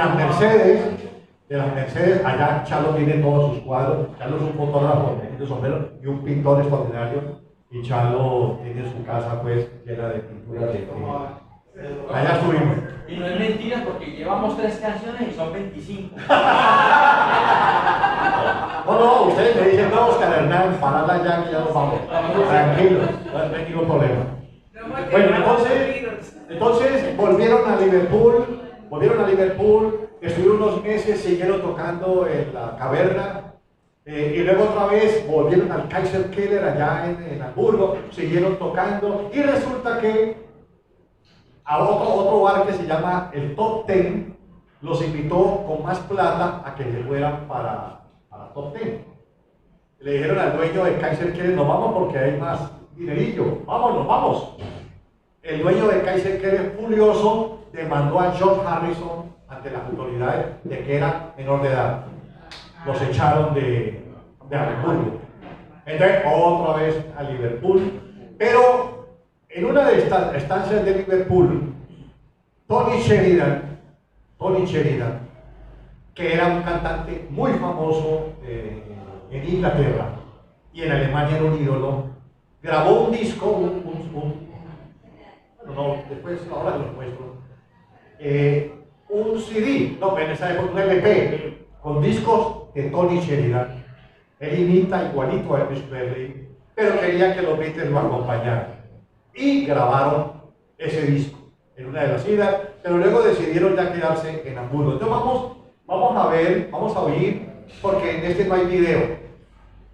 las Mercedes, allá Chalo tiene todos sus cuadros. Chalo es un fotógrafo de sombrero y un pintor extraordinario. Y Chalo tiene su casa, pues, llena de pinturas de allá estuvimos.
Y no es mentira porque llevamos 3 canciones y son 25.
No, ustedes me dicen, no, Oscar Hernán, parala ya que ya nos vamos. Tranquilos, no hay ningún problema. Bueno, entonces volvieron a Liverpool, estuvieron unos meses, siguieron tocando en la caverna, y luego otra vez volvieron al Kaiserkeller allá en Hamburgo, siguieron tocando, y resulta que a otro bar que se llama el Top Ten los invitó con más plata a que se fueran para Top Ten. Le dijeron al dueño de Kaiserkeller, nos vamos porque hay más dinerillo, vámonos, vamos. El dueño de Kaiserkeller, furioso, demandó a George Harrison ante las autoridades de que era menor de edad. Los echaron de Hamburgo. Entonces, otra vez a Liverpool. Pero en una de estas estancias de Liverpool, Tony Sheridan, que era un cantante muy famoso en Inglaterra y en Alemania era un ídolo, grabó un disco, después ahora lo muestro, un CD, no, en esa época un LP, con discos de Tony Sheridan. Él imita igualito a Elvis Presley, pero quería que los Beatles lo acompañaran. Y grabaron ese disco en una de las idas, pero luego decidieron ya quedarse en Hamburgo. Entonces vamos a oír, porque en este no hay video.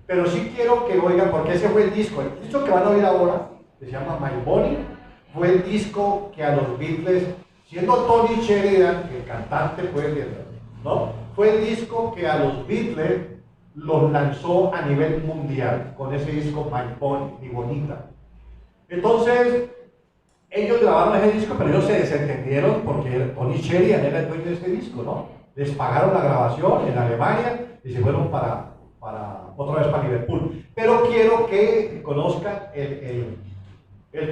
Pero sí quiero que oigan, porque ese fue el disco que van a oír ahora, que se llama My Bonnie, fue el disco que a los Beatles, siendo Tony Sheridan, el cantante, ¿no? Fue el disco que a los Beatles los lanzó a nivel mundial, con ese disco My Bonnie, Mi Bonita. Entonces, ellos grabaron ese disco, pero ellos se desentendieron porque Tony Sheridan era el dueño de ese disco, ¿no? Les pagaron la grabación en Alemania y se fueron otra vez para Liverpool. Pero quiero que conozcan el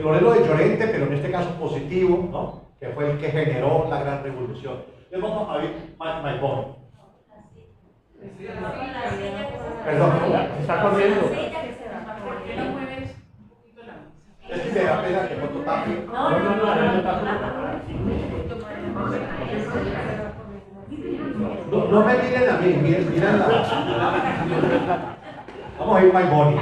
florero de Llorente, pero en este caso positivo, ¿no? Que fue el que generó la gran revolución. Entonces vamos a ver My Bonnie. Perdón,
está corriendo.
¿Por qué no mueves un poquito la música?
es que me da pena que Foto tape. No me miren a mí, miren la. Vamos a ir My Bonnie.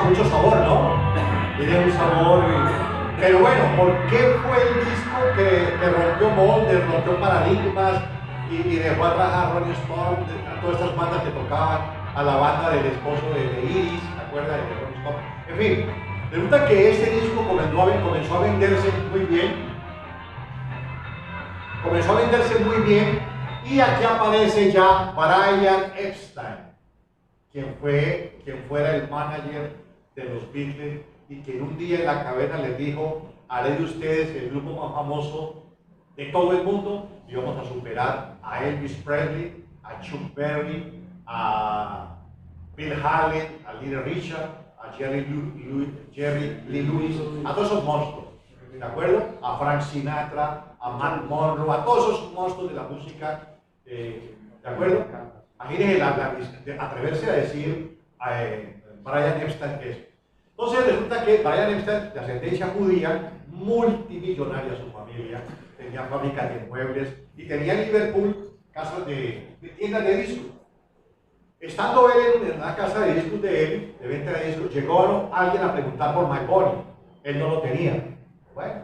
Mucho sabor, ¿no? Tiene un sabor. Pero bueno, ¿por qué fue el disco que rompió moldes, rompió paradigmas y dejó atrás a Rolling Stone, a todas estas bandas que tocaban, a la banda del esposo de Iris, ¿te acuerdas de Rolling Stone? En fin, resulta que ese disco comenzó a venderse muy bien. Comenzó a venderse muy bien y aquí aparece ya Brian Epstein, quien fuera el manager de los Beatles y que en un día en la caverna les dijo: haré de ustedes el grupo más famoso de todo el mundo y vamos a superar a Elvis Presley, a Chuck Berry, a Bill Haley, a Little Richard, a Jerry Lee Lewis, a todos esos monstruos, ¿de acuerdo? A Frank Sinatra, a Matt Monroe, a todos esos monstruos de la música, ¿de acuerdo? Imagínense atreverse a decir Brian Epstein que es. Entonces resulta que Brian Epstein, de ascendencia judía, multimillonaria su familia, tenía fábricas de muebles y tenía en Liverpool casas de tiendas de discos. Estando él en la casa de discos de él, de venta de discos, llegó alguien a preguntar por My Bunny. Él no lo tenía. Bueno,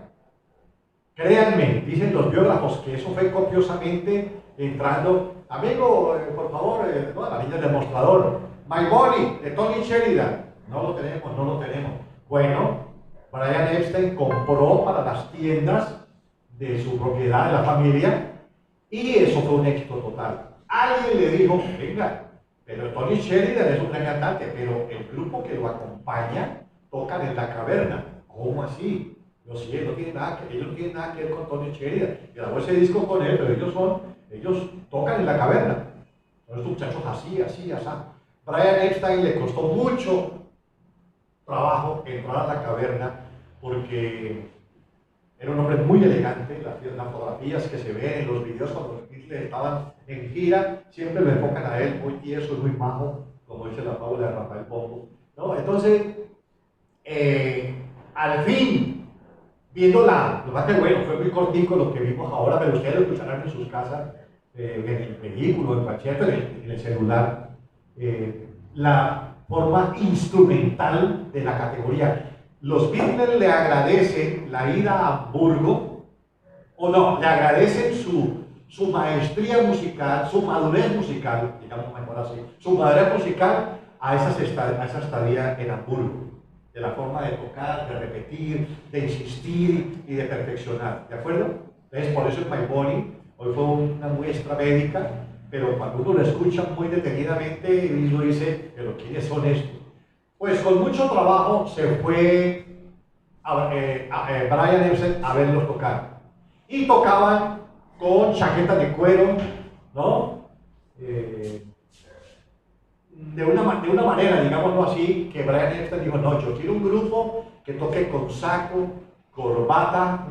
créanme, dicen los biógrafos que eso fue copiosamente entrando. Amigo, por favor, no, la niña del mostrador. My Bunny, de Tony Sheridan. No lo tenemos, no lo tenemos. Bueno, Brian Epstein compró para las tiendas de su propiedad, de la familia, y eso fue un éxito total. Alguien le dijo, venga, pero Tony Sheridan es un gran cantante, pero el grupo que lo acompaña tocan en la caverna. ¿Cómo así? Yo sí, ellos no tienen nada que ver con Tony Sheridan. Grabó ese disco con él, pero ellos tocan en la caverna. Son estos muchachos así. Brian Epstein le costó mucho trabajo entrar a la caverna porque era un hombre muy elegante. Las fotografías que se ven en los videos cuando los Beatles estaban en gira siempre lo enfocan a él, muy tieso y muy majo, como dice la fábula de Rafael Pombo, ¿no? Entonces, al fin, viendo lo más que bueno, fue muy cortico lo que vimos ahora, pero ustedes lo escucharán en sus casas, en el vehículo, en cualquier, en el celular, la forma instrumental de la categoría. Los Beatles le agradecen la ida a Hamburgo, o no, le agradecen su maestría musical, su madurez musical, digamos mejor así, su madurez musical a esa estadía en Hamburgo, de la forma de tocar, de repetir, de insistir y de perfeccionar, ¿de acuerdo? Entonces, por eso el My Bunny hoy fue una muestra médica, pero cuando uno lo escucha muy detenidamente y uno dice, pero ¿quiénes son estos? Pues con mucho trabajo se fue Brian Epstein a verlos tocar. Y tocaban con chaquetas de cuero, ¿no? De una manera, digámoslo así, que Brian Epstein dijo, no, yo quiero un grupo que toque con saco, corbata,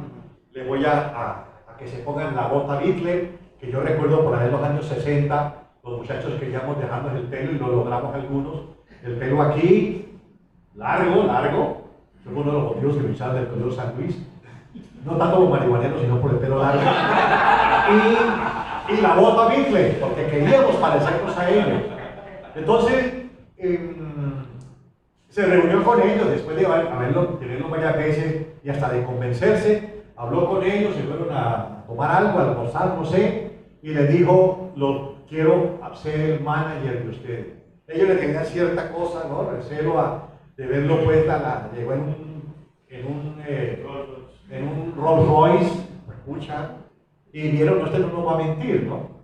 le voy a que se pongan la bota Beatle, que yo recuerdo por ahí en los años 60, los muchachos queríamos dejarnos el pelo y lo logramos algunos, el pelo aquí, largo, fue uno de los motivos que me echaron del Colegio San Luis, no tanto los marihuaneros, sino por el pelo largo, y la bota Beatle, porque queríamos parecernos a ellos. Entonces, se reunió con ellos después de tenerlo varias veces y hasta de convencerse, habló con ellos, se fueron a tomar algo, a almorzar, no sé, y les dijo, quiero ser el manager de ustedes. Ellos le tenían cierta cosa, ¿no? Recelo de verlo pues, llegó en un Rolls Royce, escucha, y vieron, este no nos va a mentir, ¿no?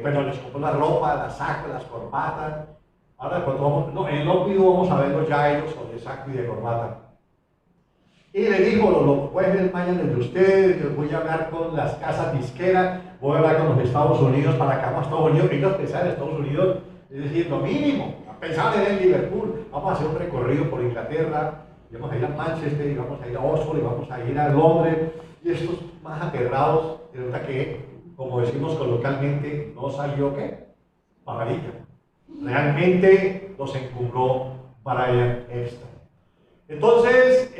Bueno, les compró la ropa, las sacos, las corbatas. Ahora cuando en el óptido vamos a verlos ya ellos con de saco y de corbata. Y le dijo, voy a ver el manager de ustedes, yo voy a hablar con las casas disqueras, voy a hablar con los Estados Unidos para que vamos a Estados Unidos. Ellos pensaban en Estados Unidos, es decir, lo mínimo, pensaban en Liverpool, vamos a hacer un recorrido por Inglaterra, y vamos a ir a Manchester, y vamos a ir a Oxford, y vamos a ir a Londres, y estos más aterrados, de verdad que, como decimos coloquialmente, no salió ¿qué? Pajarilla. Realmente los encumbró Brian Epstein. Entonces,